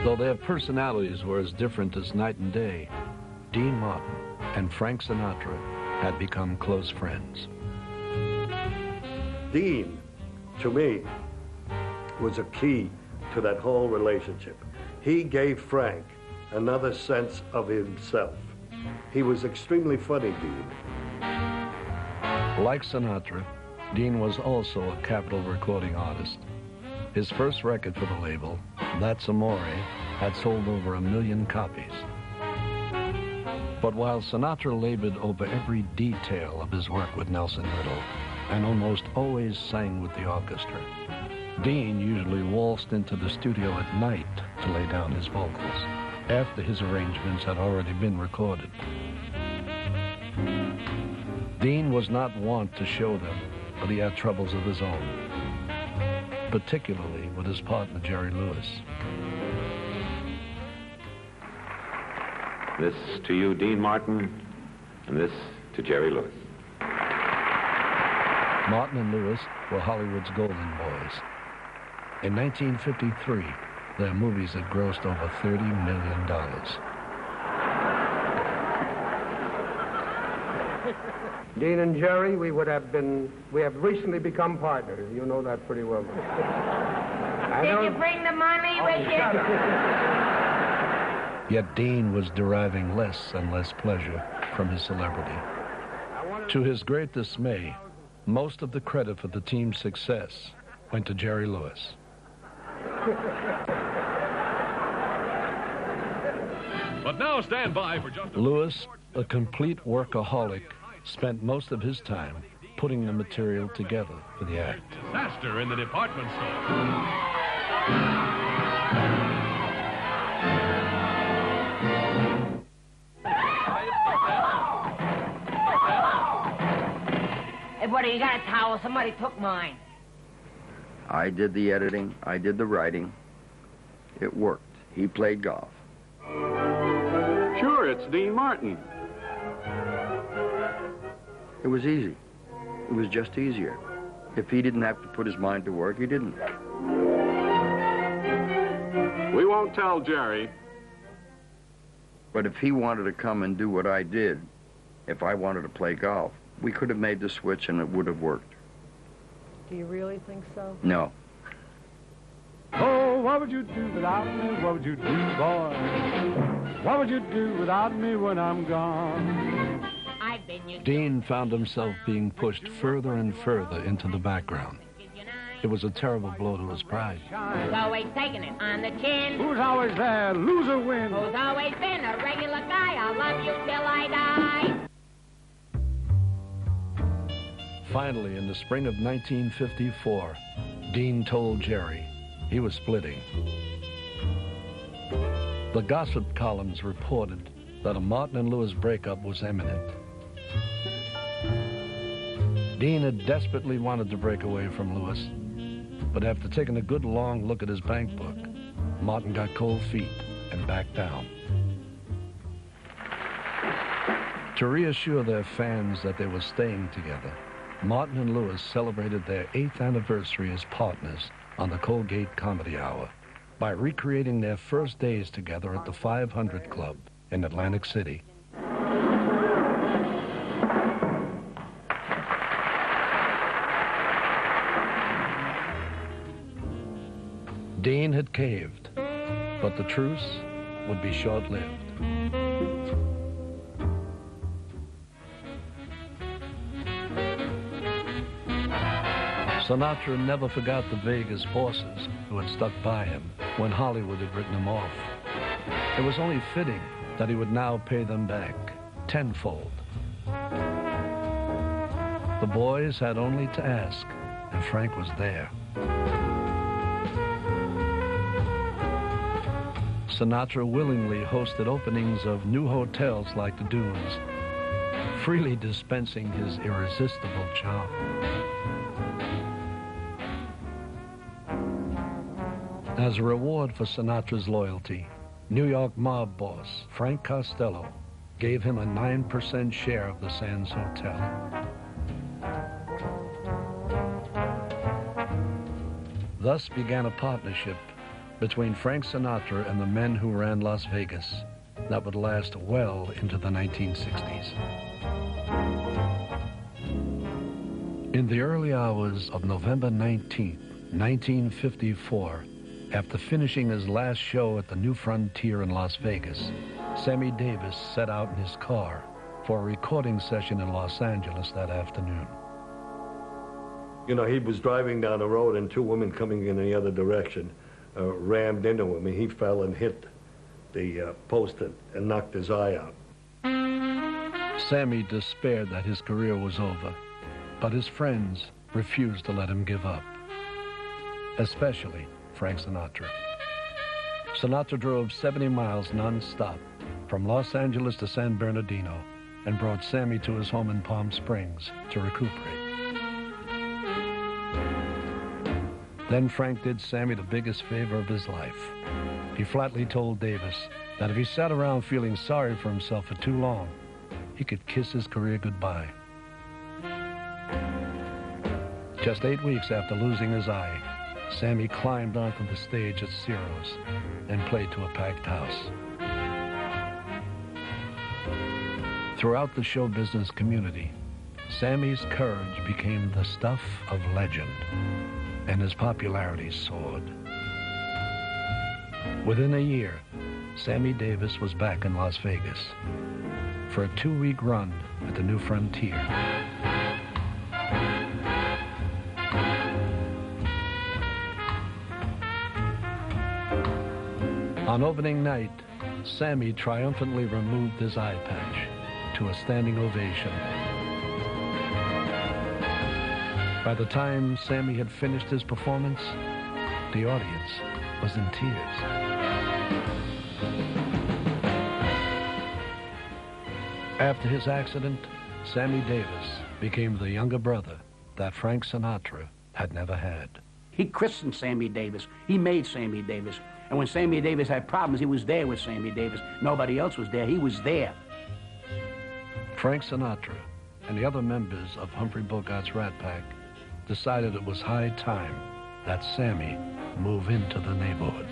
Though their personalities were as different as night and day, Dean Martin and Frank Sinatra had become close friends. Dean, to me, was a key to that whole relationship. He gave Frank another sense of himself. He was extremely funny, Dean. Like Sinatra, Dean was also a Capitol recording artist. His first record for the label, That's Amore, had sold over 1 million copies. But while Sinatra labored over every detail of his work with Nelson Riddle, and almost always sang with the orchestra, Dean usually waltzed into the studio at night to lay down his vocals, after his arrangements had already been recorded. Dean was not wont to show them, but he had troubles of his own, particularly with his partner, Jerry Lewis. This to you, Dean Martin, and this to Jerry Lewis. Martin and Lewis were Hollywood's golden boys. In 1953, their movies had grossed over $30 million. Dean and Jerry, we have recently become partners. You know that pretty well. Did you bring the money with you? Yet Dean was deriving less and less pleasure from his celebrity. To his great dismay, most of the credit for the team's success went to Jerry Lewis. But now stand by for just Lewis, a complete workaholic, spent most of his time putting the material together for the act. disaster in the department store. Hey, buddy, you got a towel? Somebody took mine. I did the editing. I did the writing. It worked. He played golf. Sure, it's Dean Martin. It was easy. It was just easier. If he didn't have to put his mind to work, he didn't. We won't tell Jerry. But if he wanted to come and do what I did, if I wanted to play golf, we could have made the switch and it would have worked. Do you really think so? No. Oh, what would you do without me? What would you do, boy? What would you do without me when I'm gone? Dean found himself being pushed further and further into the background. It was a terrible blow to his pride. Who's always taking it on the chin? Who's always there, lose or win? Who's always been a regular guy? I'll love you till I die. Finally, in the spring of 1954, Dean told Jerry he was splitting. The gossip columns reported that a Martin and Lewis breakup was imminent. Dean had desperately wanted to break away from Lewis, but after taking a good long look at his bank book, Martin got cold feet and backed down. To reassure their fans that they were staying together, Martin and Lewis celebrated their 8th anniversary as partners on the Colgate Comedy Hour by recreating their first days together at the 500 Club in Atlantic City. Dean had caved, but the truce would be short-lived. Sinatra never forgot the Vegas bosses who had stuck by him when Hollywood had written him off. It was only fitting that he would now pay them back tenfold. The boys had only to ask, and Frank was there. Sinatra willingly hosted openings of new hotels like the Dunes, freely dispensing his irresistible charm. As a reward for Sinatra's loyalty, New York mob boss Frank Costello gave him a 9% share of the Sands Hotel. Thus began a partnership between Frank Sinatra and the men who ran Las Vegas that would last well into the 1960s. In the early hours of November 19, 1954, after finishing his last show at the New Frontier in Las Vegas, Sammy Davis set out in his car for a recording session in Los Angeles that afternoon. You know, he was driving down the road and two women coming in the other direction rammed into him, and he fell and hit the post and knocked his eye out. Sammy despaired that his career was over, but his friends refused to let him give up, especially Frank Sinatra. Sinatra drove 70 miles non-stop from Los Angeles to San Bernardino and brought Sammy to his home in Palm Springs to recuperate. Then Frank did Sammy the biggest favor of his life. He flatly told Davis that if he sat around feeling sorry for himself for too long, he could kiss his career goodbye. Just 8 weeks after losing his eye, Sammy climbed onto the stage at Ciro's and played to a packed house. Throughout the show business community, Sammy's courage became the stuff of legend, and his popularity soared. Within a year, Sammy Davis was back in Las Vegas for a 2-week run at the New Frontier. On opening night, Sammy triumphantly removed his eye patch to a standing ovation. By the time Sammy had finished his performance, the audience was in tears. After his accident, Sammy Davis became the younger brother that Frank Sinatra had never had. He christened Sammy Davis. He made Sammy Davis. And when Sammy Davis had problems, he was there with Sammy Davis. Nobody else was there. He was there. Frank Sinatra and the other members of Humphrey Bogart's Rat Pack decided it was high time that Sammy move into the neighborhood.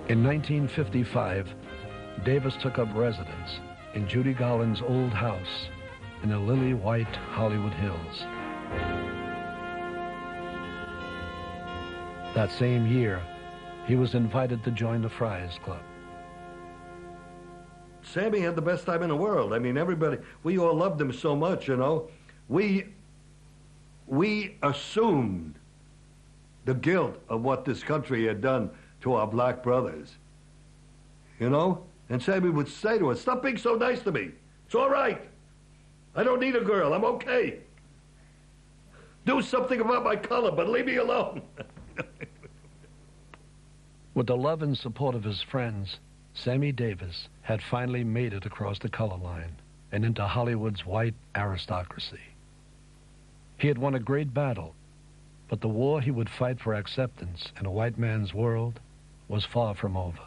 In 1955, Davis took up residence in Judy Garland's old house in the lily-white Hollywood Hills. That same year, he was invited to join the Friars Club. Sammy had the best time in the world. I mean, everybody, we all loved him so much, you know. We assumed the guilt of what this country had done to our black brothers, you know? And Sammy would say to us, "Stop being so nice to me. It's all right. I don't need a girl. I'm okay. Do something about my color, but leave me alone." With the love and support of his friends, Sammy Davis had finally made it across the color line and into Hollywood's white aristocracy. He had won a great battle, but the war he would fight for acceptance in a white man's world was far from over.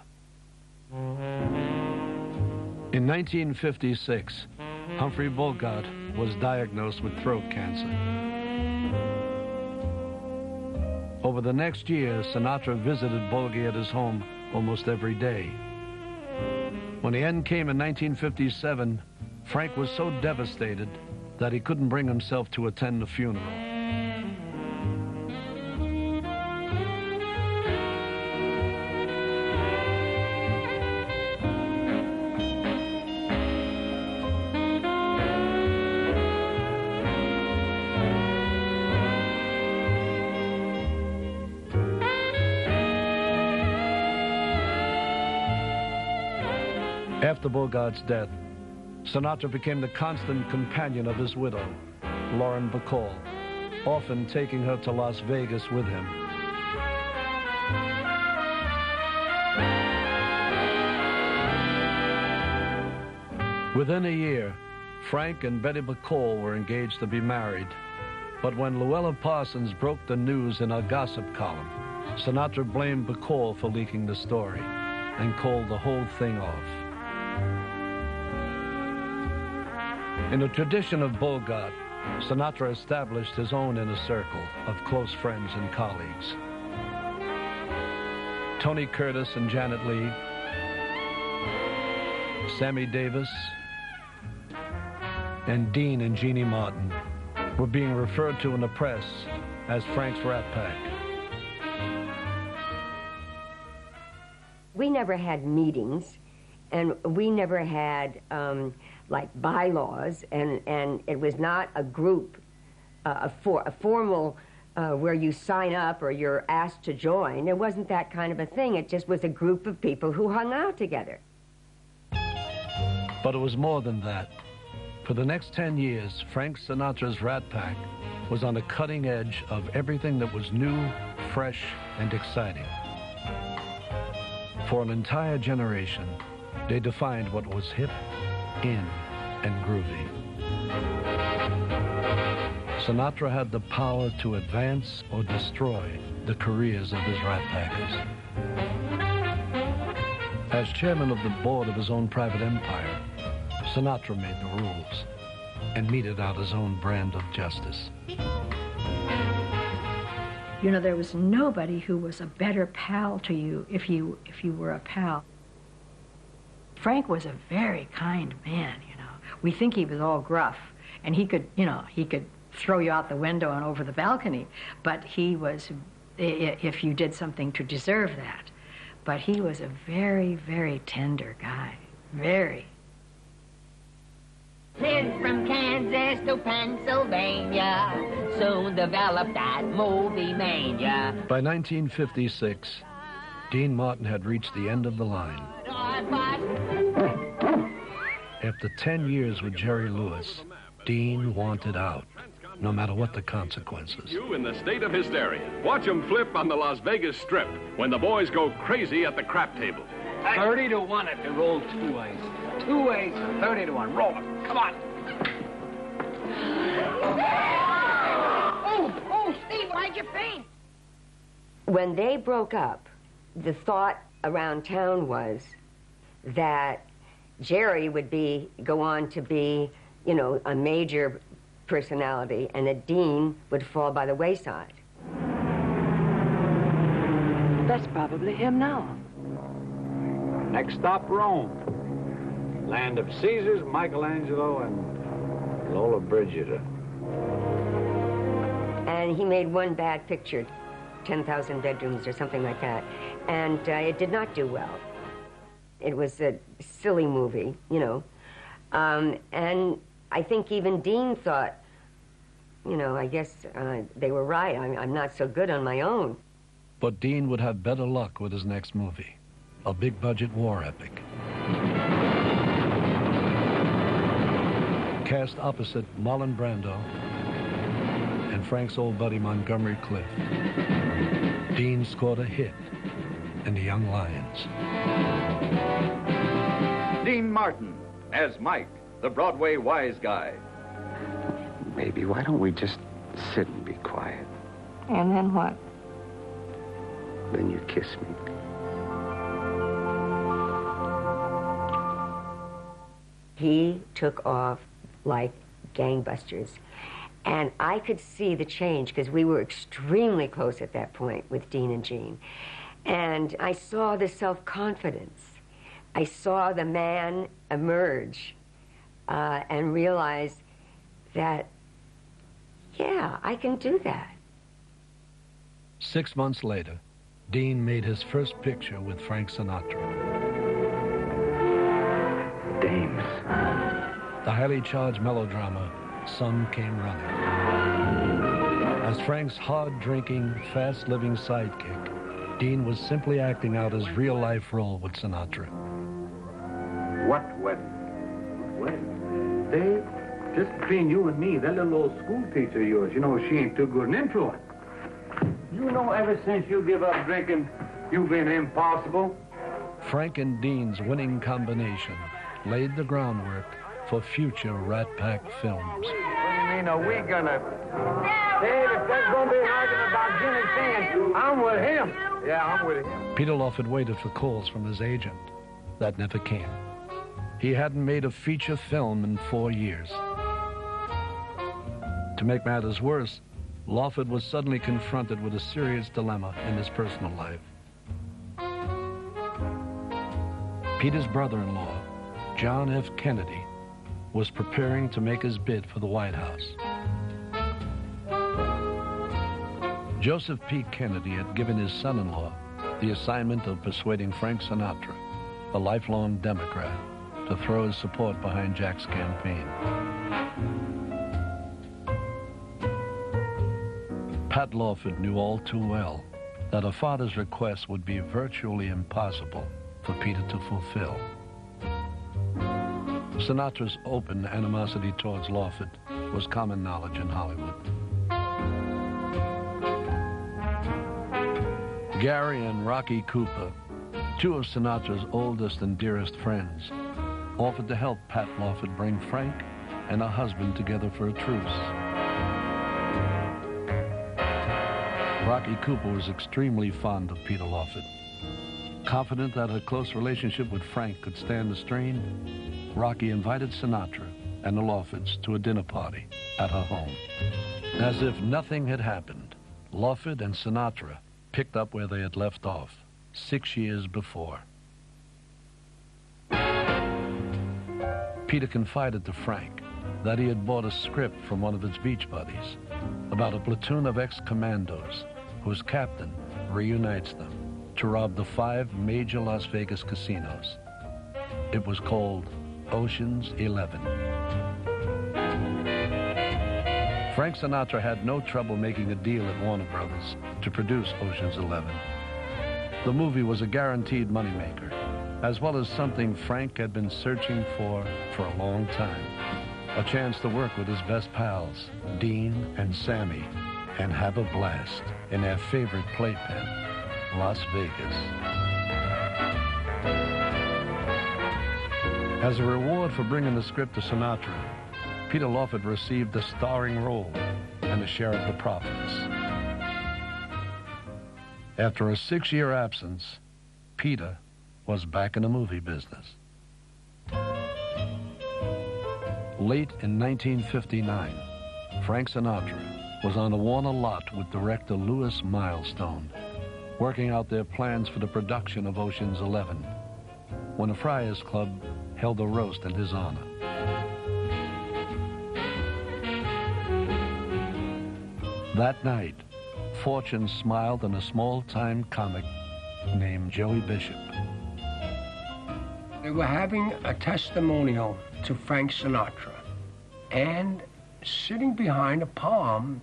In 1956, Humphrey Bogart was diagnosed with throat cancer. Over the next year, Sinatra visited Bogey at his home almost every day. When the end came in 1957, Frank was so devastated that he couldn't bring himself to attend the funeral. After Bogart's death, Sinatra became the constant companion of his widow, Lauren Bacall, often taking her to Las Vegas with him. Within a year, Frank and Betty Bacall were engaged to be married. But when Luella Parsons broke the news in her gossip column, Sinatra blamed Bacall for leaking the story and called the whole thing off. In the tradition of Bogart, Sinatra established his own inner circle of close friends and colleagues. Tony Curtis and Janet Leigh, Sammy Davis, and Dean and Jeannie Martin were being referred to in the press as Frank's Rat Pack. We never had meetings, and we never had like bylaws, and it was not a group, a formal where you sign up or you're asked to join. It wasn't that kind of a thing. It just was a group of people who hung out together. But it was more than that. For the next 10 years, Frank Sinatra's Rat Pack was on the cutting edge of everything that was new, fresh, and exciting. For an entire generation, they defined what was hip, in, and groovy. Sinatra had the power to advance or destroy the careers of his Rat Packers. As chairman of the board of his own private empire, Sinatra made the rules and meted out his own brand of justice. You know, there was nobody who was a better pal to you if you were a pal. Frank was a very kind man, you know. We think he was all gruff, and he could throw you out the window and over the balcony, but he was, if you did something to deserve that. But he was a very, very tender guy, very. Kid from Kansas to Pennsylvania soon developed that movie mania. By 1956, Dean Martin had reached the end of the line. After 10 years with Jerry Lewis, Dean wanted out, no matter what the consequences. You in the state of hysteria. Watch them flip on the Las Vegas Strip when the boys go crazy at the crap table. 30 to 1 if they roll 2 aces. 2 aces, 30 to 1. Roll them. Come on. Oh, Steve, why'd you faint? When they broke up, the thought around town was that Jerry would go on to be, you know, a major personality, and that Dean would fall by the wayside. That's probably him now. Next stop, Rome. Land of Caesars, Michelangelo, and Lola Brigida. And he made one bad picture, 10,000 Bedrooms or something like that, and it did not do well. It was a silly movie, you know. And I think even Dean thought, you know, I guess they were right. I'm not so good on my own. But Dean would have better luck with his next movie, a big-budget war epic. Cast opposite Marlon Brando and Frank's old buddy Montgomery Clift, Dean scored a hit in The Young Lions. Dean Martin as Mike, the Broadway wise guy. Baby, why don't we just sit and be quiet? And then what? Then you kiss me. He took off like gangbusters. And I could see the change because we were extremely close at that point with Dean and Jean. And I saw the self-confidence. I saw the man emerge and realize that, yeah, I can do that. 6 months later, Dean made his first picture with Frank Sinatra. Dames. The highly charged melodrama, Sun Came Running. As Frank's hard-drinking, fast-living sidekick, Dean was simply acting out his real-life role with Sinatra. What wedding? What wedding? Dave, just between you and me, that little old school teacher of yours, you know, she ain't too good an influence. You know, ever since you give up drinking, you've been impossible. Frank and Dean's winning combination laid the groundwork for future Rat Pack films. What do you mean, are we gonna... Dave, if there's gonna be an argument about Jimmy singing, I'm with him. Yeah, I'm with him. Peter Lawford waited for calls from his agent. That never came. He hadn't made a feature film in 4 years. To make matters worse, Lawford was suddenly confronted with a serious dilemma in his personal life. Peter's brother-in-law, John F. Kennedy, was preparing to make his bid for the White House. Joseph P. Kennedy had given his son-in-law the assignment of persuading Frank Sinatra, a lifelong Democrat, to throw his support behind Jack's campaign. Pat Lawford knew all too well that a father's request would be virtually impossible for Peter to fulfill. Sinatra's open animosity towards Lawford was common knowledge in Hollywood. Gary and Rocky Cooper, two of Sinatra's oldest and dearest friends, offered to help Pat Lawford bring Frank and her husband together for a truce. Rocky Cooper was extremely fond of Peter Lawford. Confident that a close relationship with Frank could stand the strain, Rocky invited Sinatra and the Lawfords to a dinner party at her home. As if nothing had happened, Lawford and Sinatra picked up where they had left off 6 years before. Peter confided to Frank that he had bought a script from one of his beach buddies about a platoon of ex-commandos whose captain reunites them to rob the 5 major Las Vegas casinos. It was called Ocean's 11. Frank Sinatra had no trouble making a deal at Warner Brothers to produce Ocean's 11. The movie was a guaranteed moneymaker, as well as something Frank had been searching for a long time. A chance to work with his best pals, Dean and Sammy, and have a blast in their favorite playpen, Las Vegas. As a reward for bringing the script to Sinatra, Peter Lawford received a starring role and a share of the profits. After a 6-year absence, Peter was back in the movie business. Late in 1959, Frank Sinatra was on the Warner lot with director Louis Milestone, working out their plans for the production of Ocean's 11, when a Friars Club held a roast in his honor. That night, fortune smiled on a small-time comic named Joey Bishop. They were having a testimonial to Frank Sinatra, and sitting behind a palm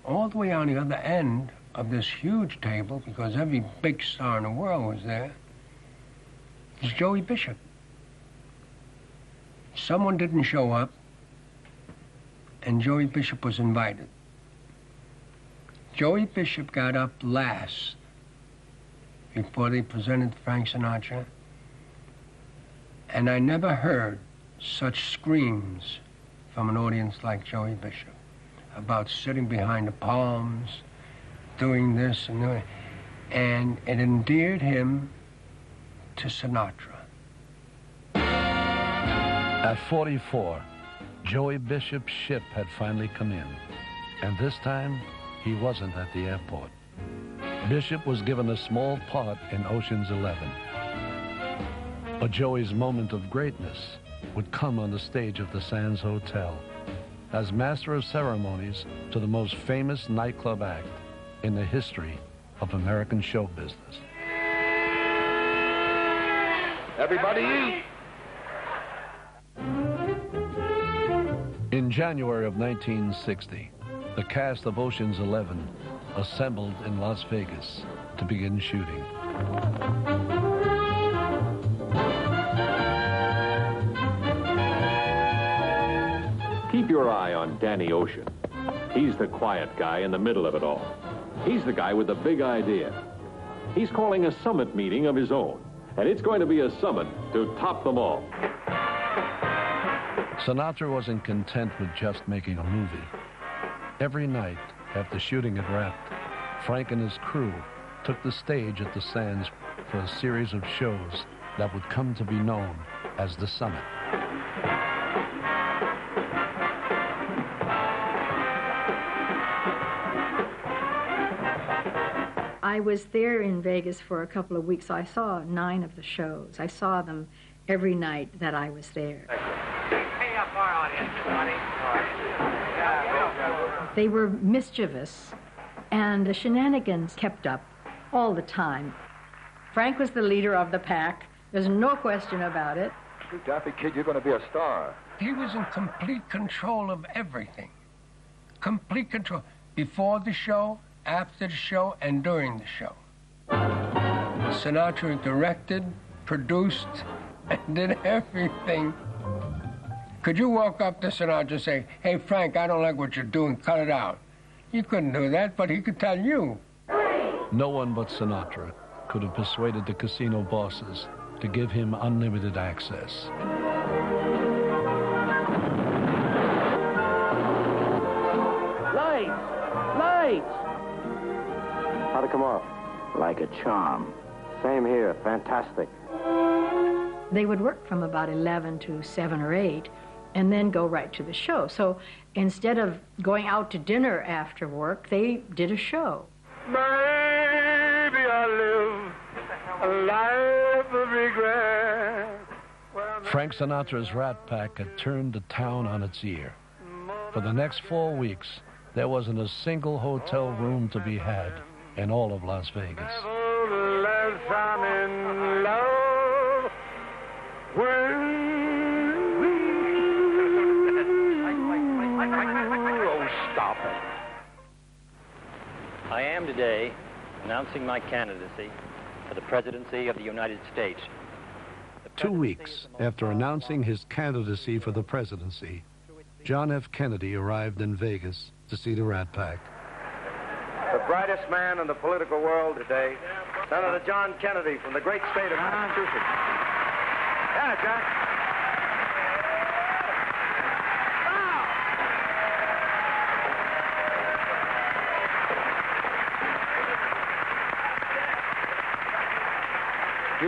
all the way on the other end of this huge table, because every big star in the world was there, was Joey Bishop. Someone didn't show up, and Joey Bishop was invited. Joey Bishop got up last before they presented Frank Sinatra, and I never heard such screams from an audience like Joey Bishop about sitting behind the palms, doing this and doing, and it endeared him to Sinatra. At 44, Joey Bishop's ship had finally come in, and this time he wasn't at the airport. Bishop was given a small part in Ocean's 11. But Joey's moment of greatness would come on the stage of the Sands Hotel as master of ceremonies to the most famous nightclub act in the history of American show business. Everybody eat! In January of 1960, the cast of Ocean's 11 assembled in Las Vegas to begin shooting. Keep your eye on Danny Ocean. He's the quiet guy in the middle of it all. He's the guy with the big idea. He's calling a summit meeting of his own, and it's going to be a summit to top them all. Sinatra wasn't content with just making a movie. Every night, after shooting it wrapped, Frank and his crew took the stage at the Sands for a series of shows that would come to be known as the Summit. I was there in Vegas for a couple of weeks. I saw 9 of the shows. I saw them every night that I was there. Hey up our audience, buddy. They were mischievous, and the shenanigans kept up all the time. Frank was the leader of the pack. There's no question about it. You daffy kid, you're going to be a star. He was in complete control of everything. Complete control. Before the show, after the show, and during the show. Sinatra directed, produced, and did everything. Could you walk up to Sinatra and say, "Hey, Frank, I don't like what you're doing, cut it out"? You couldn't do that, but he could tell you. No one but Sinatra could have persuaded the casino bosses to give him unlimited access. Lights! Lights! How'd it come off? Like a charm. Same here, fantastic. They would work from about 11 to 7 or 8 and then go right to the show. So instead of going out to dinner after work, they did a show. Maybe I live a life of regret. Frank Sinatra's Rat Pack had turned the town on its ear. For the next 4 weeks, there wasn't a single hotel room to be had in all of Las Vegas. Nevertheless, I'm in love with Oh, stop it. I am today announcing my candidacy for the presidency of the United States. 2 weeks after announcing his candidacy for the presidency, John F. Kennedy arrived in Vegas to see the Rat Pack. The brightest man in the political world today, Senator John Kennedy from the great state of Massachusetts. Yeah, Jack.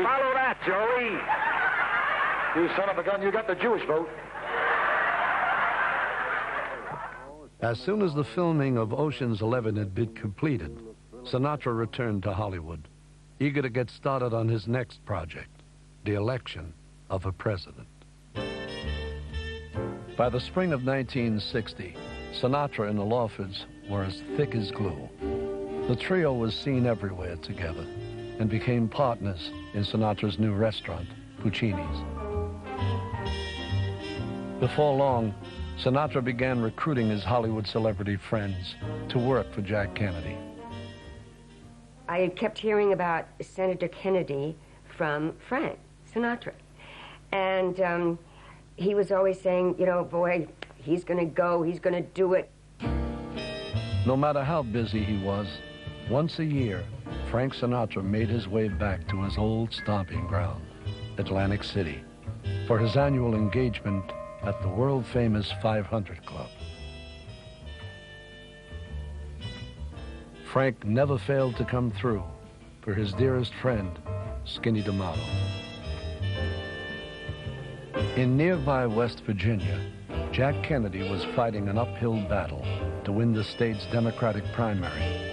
Follow that, Joey. You son of a gun, you got the Jewish vote. As soon as the filming of Ocean's 11 had been completed, Sinatra returned to Hollywood, eager to get started on his next project, the election of a president. By the spring of 1960, Sinatra and the Lawfords were as thick as glue. The trio was seen everywhere together and became partners in Sinatra's new restaurant, Puccini's. Before long, Sinatra began recruiting his Hollywood celebrity friends to work for Jack Kennedy. I had kept hearing about Senator Kennedy from Frank Sinatra. And he was always saying, you know, boy, he's going to go, he's going to do it. No matter how busy he was, once a year, Frank Sinatra made his way back to his old stomping ground, Atlantic City, for his annual engagement at the world-famous 500 Club. Frank never failed to come through for his dearest friend, Skinny D'Amato. In nearby West Virginia, Jack Kennedy was fighting an uphill battle to win the state's Democratic primary.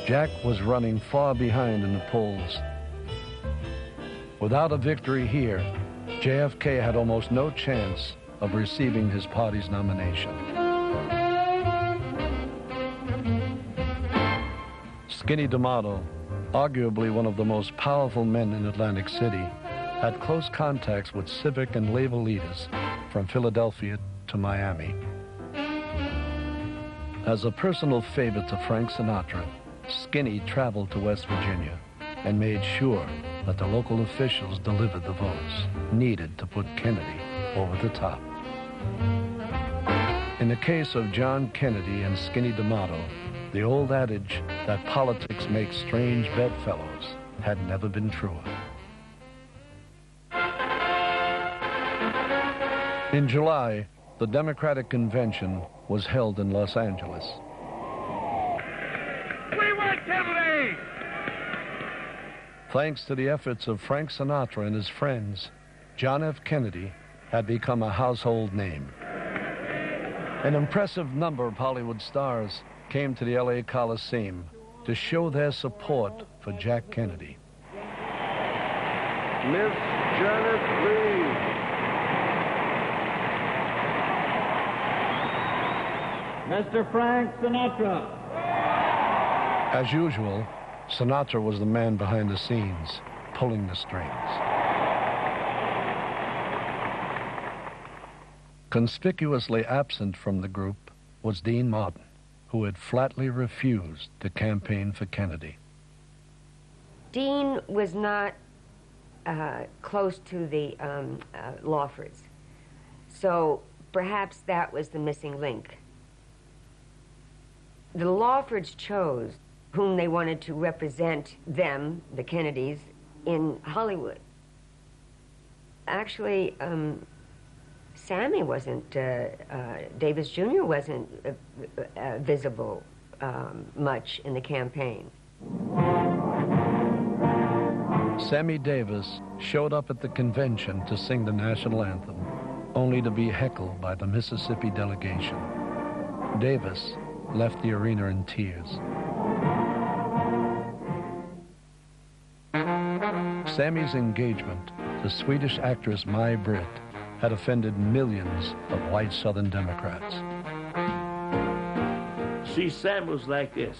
Jack was running far behind in the polls. Without a victory here, JFK had almost no chance of receiving his party's nomination. Skinny D'Amato, arguably one of the most powerful men in Atlantic City, had close contacts with civic and labor leaders from Philadelphia to Miami. As a personal favor to Frank Sinatra, Skinny traveled to West Virginia and made sure that the local officials delivered the votes needed to put Kennedy over the top. In the case of John Kennedy and Skinny D'Amato, the old adage that politics makes strange bedfellows had never been truer. In July, the Democratic Convention was held in Los Angeles. We want Kennedy! Thanks to the efforts of Frank Sinatra and his friends, John F. Kennedy had become a household name. An impressive number of Hollywood stars came to the LA Coliseum to show their support for Jack Kennedy. Miss Janet Leigh. Mr. Frank Sinatra. As usual, Sinatra was the man behind the scenes, pulling the strings. Conspicuously absent from the group was Dean Martin, who had flatly refused to campaign for Kennedy. Dean was not close to the Lawfords, so perhaps that was the missing link. The Lawfords chose whom they wanted to represent them, the Kennedys, in Hollywood. Actually, Sammy wasn't, Davis Jr. wasn't visible much in the campaign. Sammy Davis showed up at the convention to sing the national anthem, only to be heckled by the Mississippi delegation. Davis left the arena in tears. Sammy's engagement to Swedish actress Maj Britt had offended millions of white Southern Democrats. See, Sam was like this.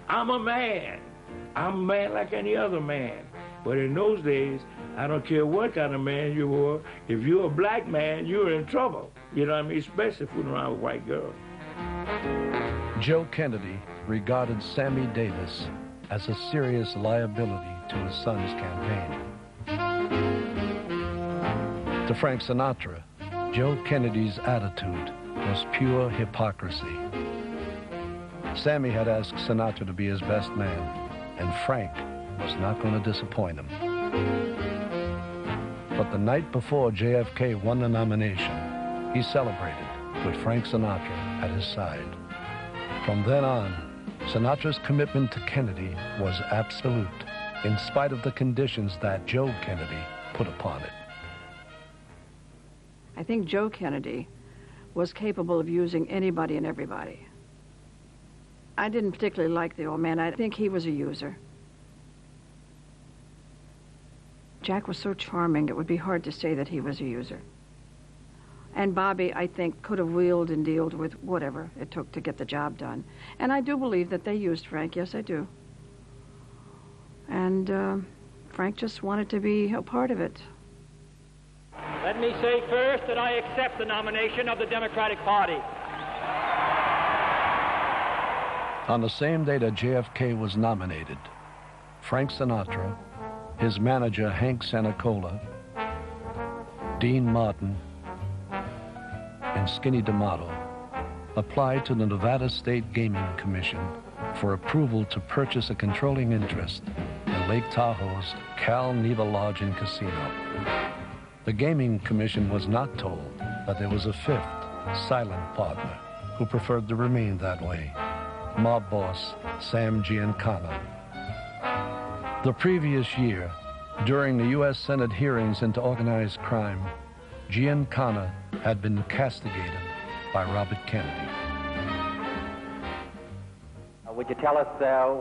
I'm a man. I'm a man like any other man. But in those days, I don't care what kind of man you were. If you're a black man, you're in trouble. You know what I mean? Especially fooling around with white girls. Joe Kennedy regarded Sammy Davis as a serious liability to his son's campaign. To Frank Sinatra, Joe Kennedy's attitude was pure hypocrisy. Sammy had asked Sinatra to be his best man, and Frank was not going to disappoint him. But the night before JFK won the nomination, he celebrated with Frank Sinatra at his side. From then on, Sinatra's commitment to Kennedy was absolute, in spite of the conditions that Joe Kennedy put upon it. I think Joe Kennedy was capable of using anybody and everybody. I didn't particularly like the old man. I think he was a user. Jack was so charming, it would be hard to say that he was a user. And Bobby, I think, could have wheeled and dealed with whatever it took to get the job done. And I do believe that they used Frank. Yes, I do. And Frank just wanted to be a part of it. Let me say first that I accept the nomination of the Democratic Party. On the same day that JFK was nominated, Frank Sinatra, his manager Hank Sanacola, Dean Martin, and Skinny D'Amato applied to the Nevada State Gaming Commission for approval to purchase a controlling interest in Lake Tahoe's Cal Neva Lodge and Casino. The Gaming Commission was not told that there was a fifth, silent partner who preferred to remain that way, mob boss Sam Giancana. The previous year, during the U.S. Senate hearings into organized crime, Giancana had been castigated by Robert Kennedy. Would you tell us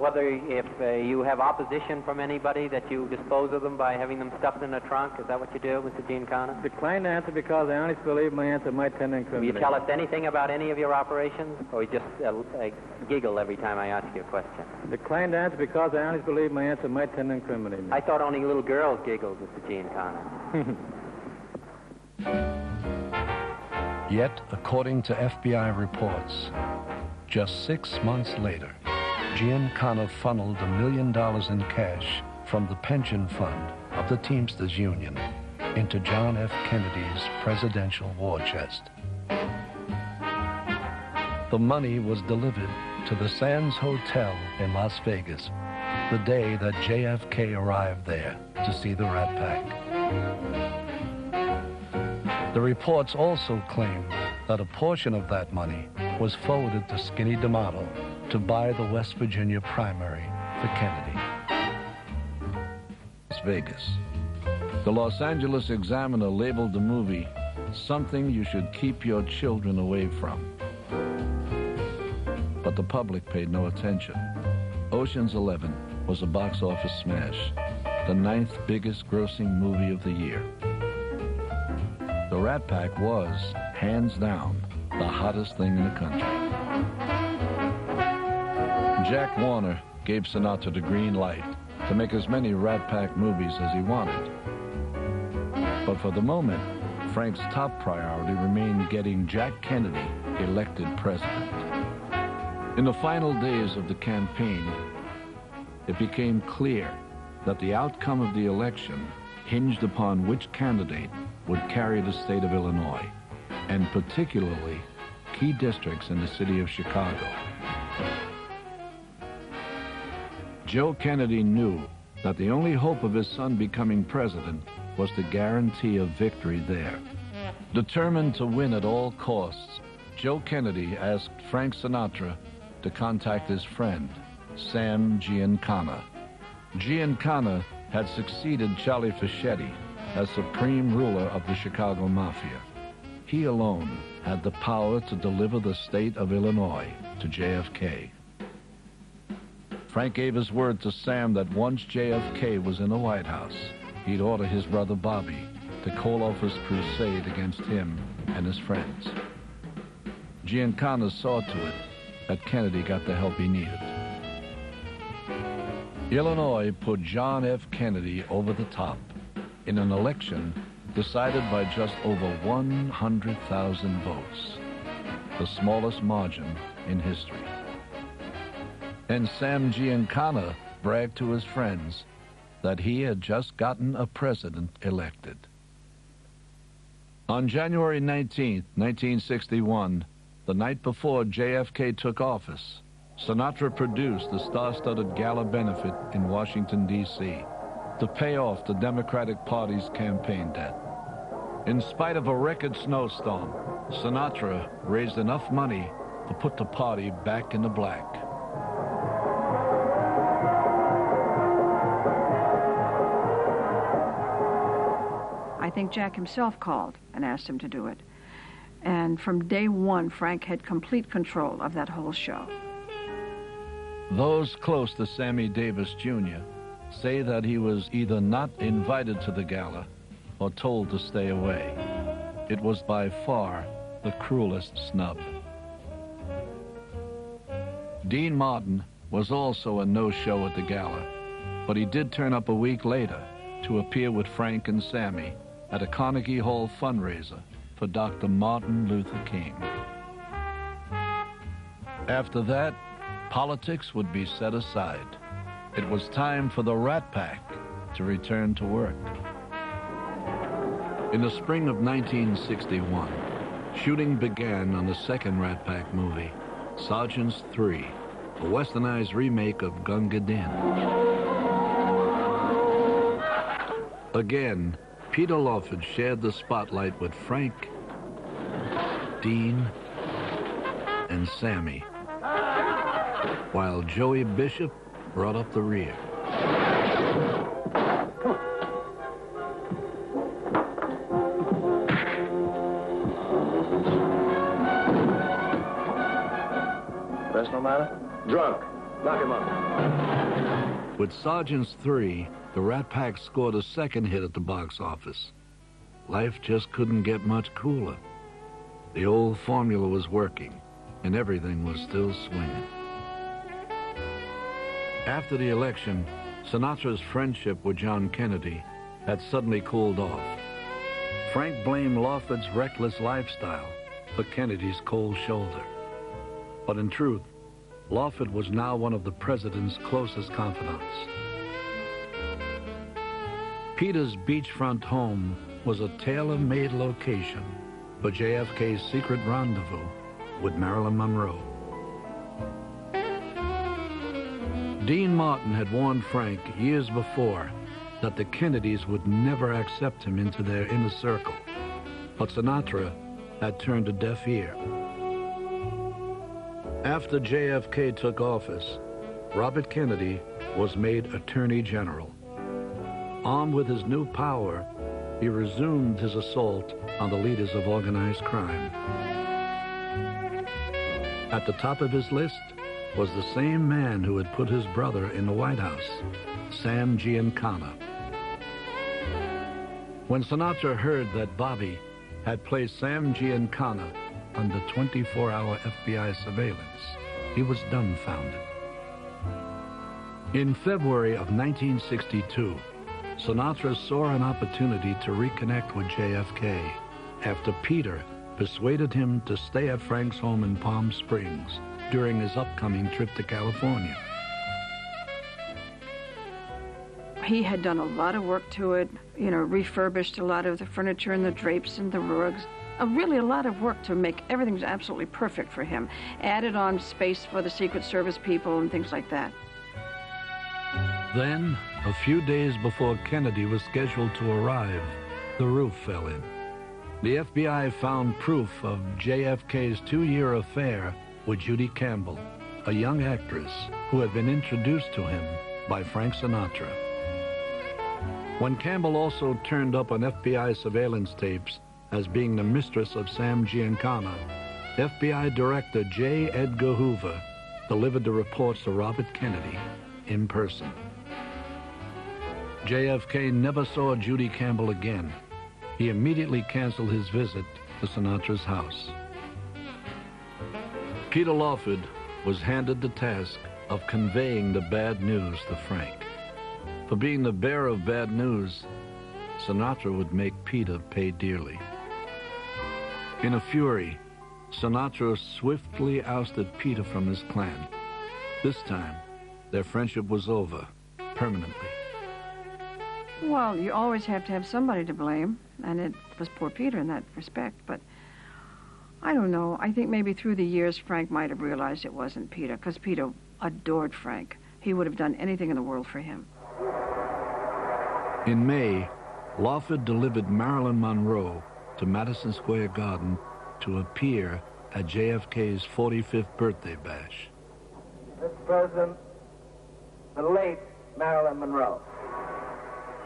whether, if you have opposition from anybody, that you dispose of them by having them stuffed in a trunk? Is that what you do, Mr. Giancana? Decline to answer because I honestly believe my answer might tend to incriminate. Will you tell us anything about any of your operations, or you just giggle every time I ask you a question? Decline to answer because I honestly believe my answer might tend to incriminate me. I thought only little girls giggled, Mr. Giancana. Yet, according to FBI reports, just 6 months later, Giancana funneled $1 million in cash from the pension fund of the Teamsters Union into John F. Kennedy's presidential war chest. The money was delivered to the Sands Hotel in Las Vegas the day that JFK arrived there to see the Rat Pack. The reports also claimed that a portion of that money was forwarded to Skinny D'Amato to buy the West Virginia primary for Kennedy. Las Vegas. The Los Angeles Examiner labeled the movie something you should keep your children away from. But the public paid no attention. Ocean's 11 was a box office smash, the 9th biggest grossing movie of the year. The Rat Pack was, hands down, the hottest thing in the country. Jack Warner gave Sinatra the green light to make as many Rat Pack movies as he wanted. But for the moment, Frank's top priority remained getting Jack Kennedy elected president. In the final days of the campaign, it became clear that the outcome of the election hinged upon which candidate would carry the state of Illinois, and particularly key districts in the city of Chicago. Joe Kennedy knew that the only hope of his son becoming president was to guarantee a victory there. Determined to win at all costs, Joe Kennedy asked Frank Sinatra to contact his friend, Sam Giancana. Giancana had succeeded Charlie Fischetti as supreme ruler of the Chicago Mafia. He alone had the power to deliver the state of Illinois to JFK. Frank gave his word to Sam that once JFK was in the White House, he'd order his brother Bobby to call off his crusade against him and his friends. Giancana saw to it that Kennedy got the help he needed. Illinois put John F. Kennedy over the top in an election decided by just over 100,000 votes, the smallest margin in history. And Sam Giancana bragged to his friends that he had just gotten a president elected. On January 19, 1961, the night before JFK took office, Sinatra produced the star-studded gala benefit in Washington, D.C. to pay off the Democratic Party's campaign debt. In spite of a record snowstorm, Sinatra raised enough money to put the party back in the black. I think Jack himself called and asked him to do it. And from day one, Frank had complete control of that whole show. Those close to Sammy Davis Jr. say that he was either not invited to the gala or told to stay away. It was by far the cruelest snub. Dean Martin was also a no-show at the gala, but he did turn up a week later to appear with Frank and Sammy at a Carnegie Hall fundraiser for Dr. Martin Luther King. After that, politics would be set aside. It was time for the Rat Pack to return to work. In the spring of 1961, shooting began on the second Rat Pack movie, Sergeants 3, a westernized remake of Gunga Din. Again, Peter Lawford shared the spotlight with Frank, Dean, and Sammy, while Joey Bishop brought up the rear. Personal matter? Drunk. Lock him up. With Sergeants 3, the Rat Pack scored a second hit at the box office. Life just couldn't get much cooler. The old formula was working, and everything was still swinging. After the election, Sinatra's friendship with John Kennedy had suddenly cooled off. Frank blamed Lawford's reckless lifestyle for Kennedy's cold shoulder. But in truth, Lawford was now one of the president's closest confidants. Peter's beachfront home was a tailor-made location for JFK's secret rendezvous with Marilyn Monroe. Dean Martin had warned Frank years before that the Kennedys would never accept him into their inner circle, but Sinatra had turned a deaf ear. After JFK took office, Robert Kennedy was made Attorney General. Armed with his new power, he resumed his assault on the leaders of organized crime. At the top of his list was the same man who had put his brother in the White House, Sam Giancana. When Sinatra heard that Bobby had placed Sam Giancana under 24-hour FBI surveillance, he was dumbfounded. In February of 1962, Sinatra saw an opportunity to reconnect with JFK after Peter persuaded him to stay at Frank's home in Palm Springs during his upcoming trip to California. He had done a lot of work to it, refurbished a lot of the furniture and the drapes and the rugs. Really a lot of work to make everything absolutely perfect for him. Added on space for the Secret Service people and things like that. Then, a few days before Kennedy was scheduled to arrive, the roof fell in. The FBI found proof of JFK's 2-year affair with Judy Campbell, a young actress who had been introduced to him by Frank Sinatra. When Campbell also turned up on FBI surveillance tapes as being the mistress of Sam Giancana, FBI Director J. Edgar Hoover delivered the reports to Robert Kennedy in person. JFK never saw Judy Campbell again. He immediately canceled his visit to Sinatra's house. Peter Lawford was handed the task of conveying the bad news to Frank. For being the bearer of bad news, Sinatra would make Peter pay dearly. In a fury, Sinatra swiftly ousted Peter from his clan. This time, their friendship was over, permanently. Well, you always have to have somebody to blame, and it was poor Peter in that respect, but I don't know. I think maybe through the years Frank might have realized it wasn't Peter, because Peter adored Frank. He would have done anything in the world for him. In May, Lawford delivered Marilyn Monroe to Madison Square Garden to appear at JFK's 45th birthday bash. Mr. President, the late Marilyn Monroe.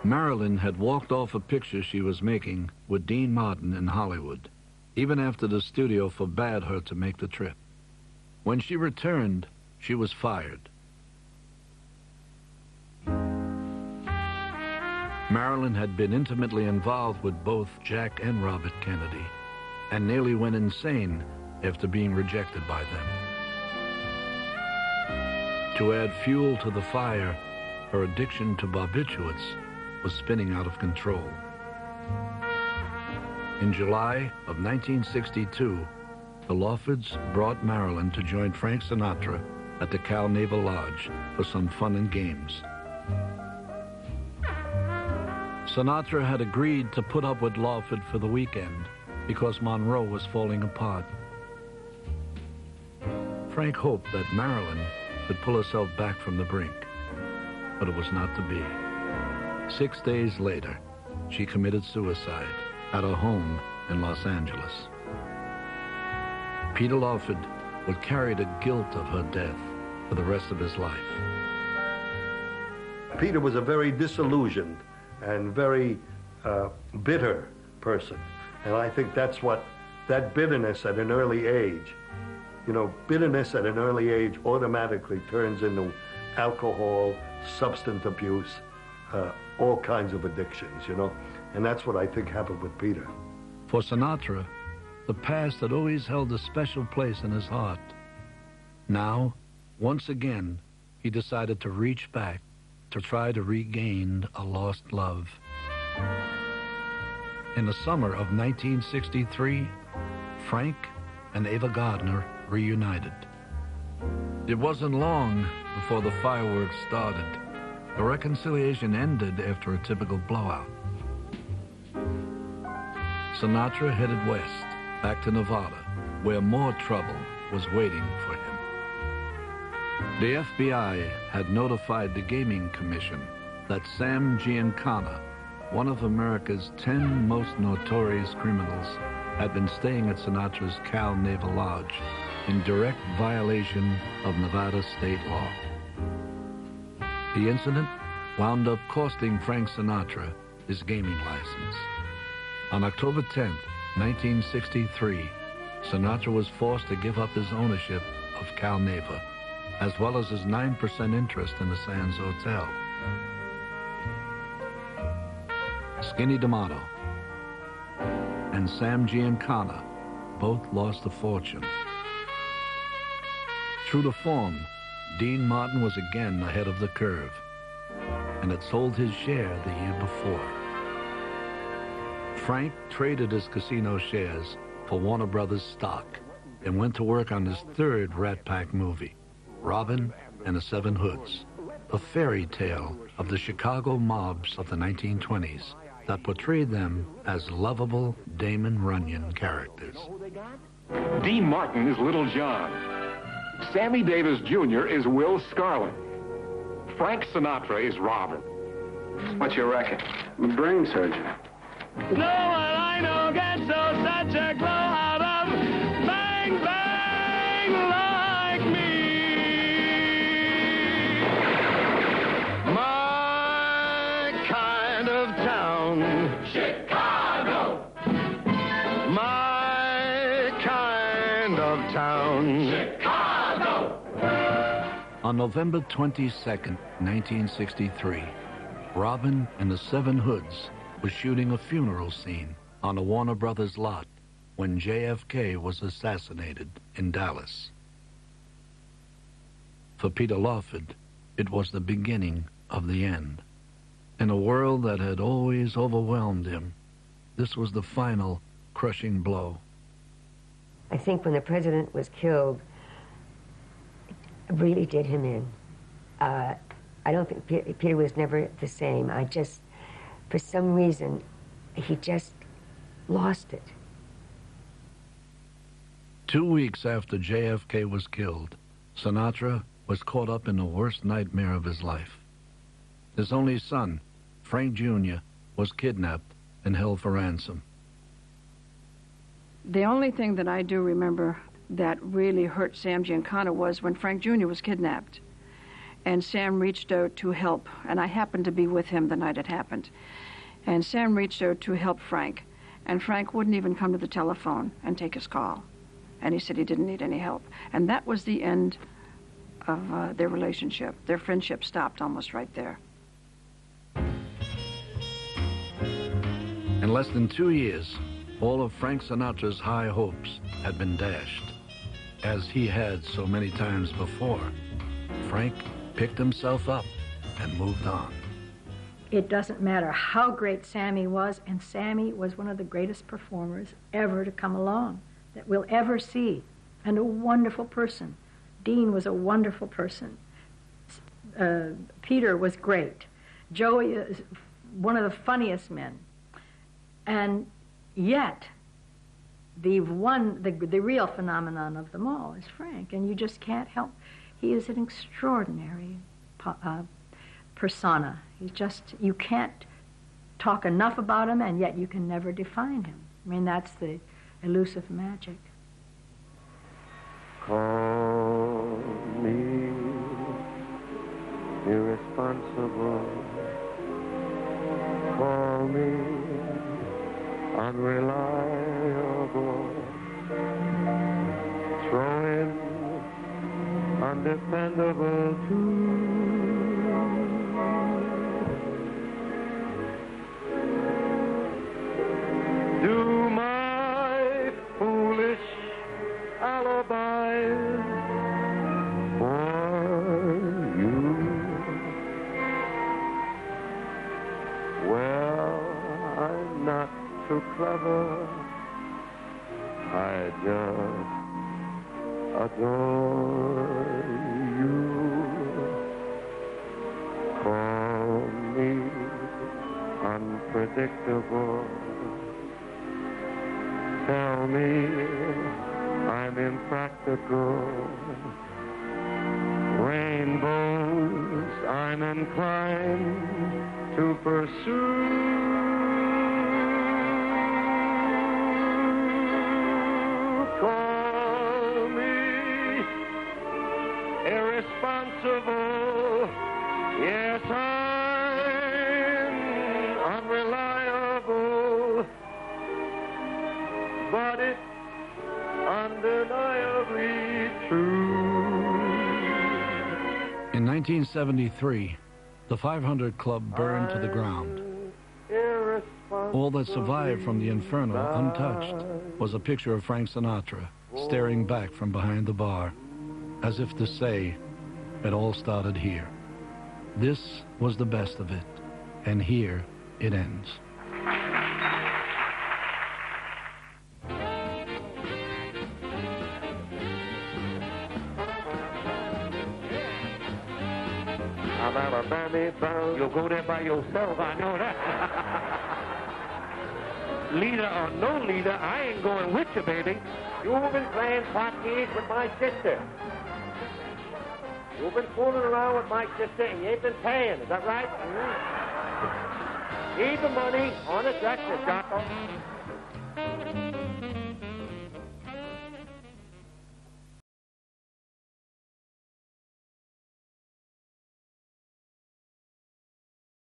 Marilyn had walked off a picture she was making with Dean Martin in Hollywood, even after the studio forbade her to make the trip. When she returned, she was fired. Marilyn had been intimately involved with both Jack and Robert Kennedy, and nearly went insane after being rejected by them. To add fuel to the fire, her addiction to barbiturates was spinning out of control. In July of 1962, the Lawfords brought Marilyn to join Frank Sinatra at the Cal Naval Lodge for some fun and games. Sinatra had agreed to put up with Lawford for the weekend because Monroe was falling apart. Frank hoped that Marilyn could pull herself back from the brink, but it was not to be. 6 days later, she committed suicide at her home in Los Angeles. Peter Lawford would carry the guilt of her death for the rest of his life. Peter was a very disillusioned and very bitter person. And I think that's what, that bitterness at an early age, bitterness at an early age automatically turns into alcohol, substance abuse, all kinds of addictions, And that's what I think happened with Peter. For Sinatra, the past had always held a special place in his heart. Now, once again, he decided to reach back to try to regain a lost love. In the summer of 1963, Frank and Ava Gardner reunited. It wasn't long before the fireworks started, The reconciliation ended after a typical blowout. Sinatra headed west, back to Nevada, where more trouble was waiting for him. The FBI had notified the Gaming Commission that Sam Giancana, one of America's 10 most notorious criminals, had been staying at Sinatra's Cal Naval Lodge in direct violation of Nevada state law. The incident wound up costing Frank Sinatra his gaming license. On October 10, 1963, Sinatra was forced to give up his ownership of Cal Neva, as well as his 9% interest in the Sands Hotel. Skinny D'Amato and Sam Giancana both lost a fortune. True to form, Dean Martin was again ahead of the curve and had sold his share the year before. Frank traded his casino shares for Warner Brothers stock and went to work on his third Rat Pack movie, Robin and the Seven Hoods, a fairy tale of the Chicago mobs of the 1920s that portrayed them as lovable Damon Runyon characters. Dean Martin is Little John. Sammy Davis Jr. is Will Scarlet. Frank Sinatra is Robin. What's your racket? I'm a brain surgeon. No one I know gets so such a glow out of bang, bang like me. My kind of town, Chicago. My kind of town, Chicago. On November 22nd, 1963, Robin and the Seven Hoods was shooting a funeral scene on a Warner Brothers lot when JFK was assassinated in Dallas. For Peter Lawford, it was the beginning of the end. In a world that had always overwhelmed him, this was the final crushing blow. I think when the president was killed, it really did him in. I don't think Peter was never the same. For some reason, he just lost it. 2 weeks after JFK was killed, Sinatra was caught up in the worst nightmare of his life. His only son, Frank Jr., was kidnapped and held for ransom. The only thing that I do remember that really hurt Sam Giancana was when Frank Jr. was kidnapped. And Sam reached out to help, and I happened to be with him the night it happened. And Sam reached out to help Frank, and Frank wouldn't even come to the telephone and take his call. And he said he didn't need any help. And that was the end of their relationship. Their friendship stopped almost right there. In less than 2 years, all of Frank Sinatra's high hopes had been dashed. As he had so many times before, Frank picked himself up and moved on. It doesn't matter how great Sammy was, and Sammy was one of the greatest performers ever to come along that we'll ever see, and a wonderful person. Dean was a wonderful person. Peter was great. Joey is one of the funniest men. And yet, the real phenomenon of them all is Frank, and you just can't help. He is an extraordinary persona. You can't talk enough about him, and yet you can never define him. I mean, that's the elusive magic. Call me irresponsible. Call me unreliable. Throw in undependable too. Do my foolish alibis for you. Well, I'm not too clever. I just adore you. Call unpredictable. Tell me I'm impractical. Rainbows I'm inclined to pursue. Call me irresponsible. Yes, I'm unreliable, but it's undeniably true. In 1973, the 500 Club burned to the ground. All that survived from the inferno untouched was a picture of Frank Sinatra staring back from behind the bar, as if to say, it all started here. This was the best of it, and here it ends. You'll go there by yourself, I know that. Leader or no leader, I ain't going with you, baby. You've been playing parties with my sister. You've been fooling around with my sister and you ain't been paying, is that right? Need the money on the dresser, Jocko.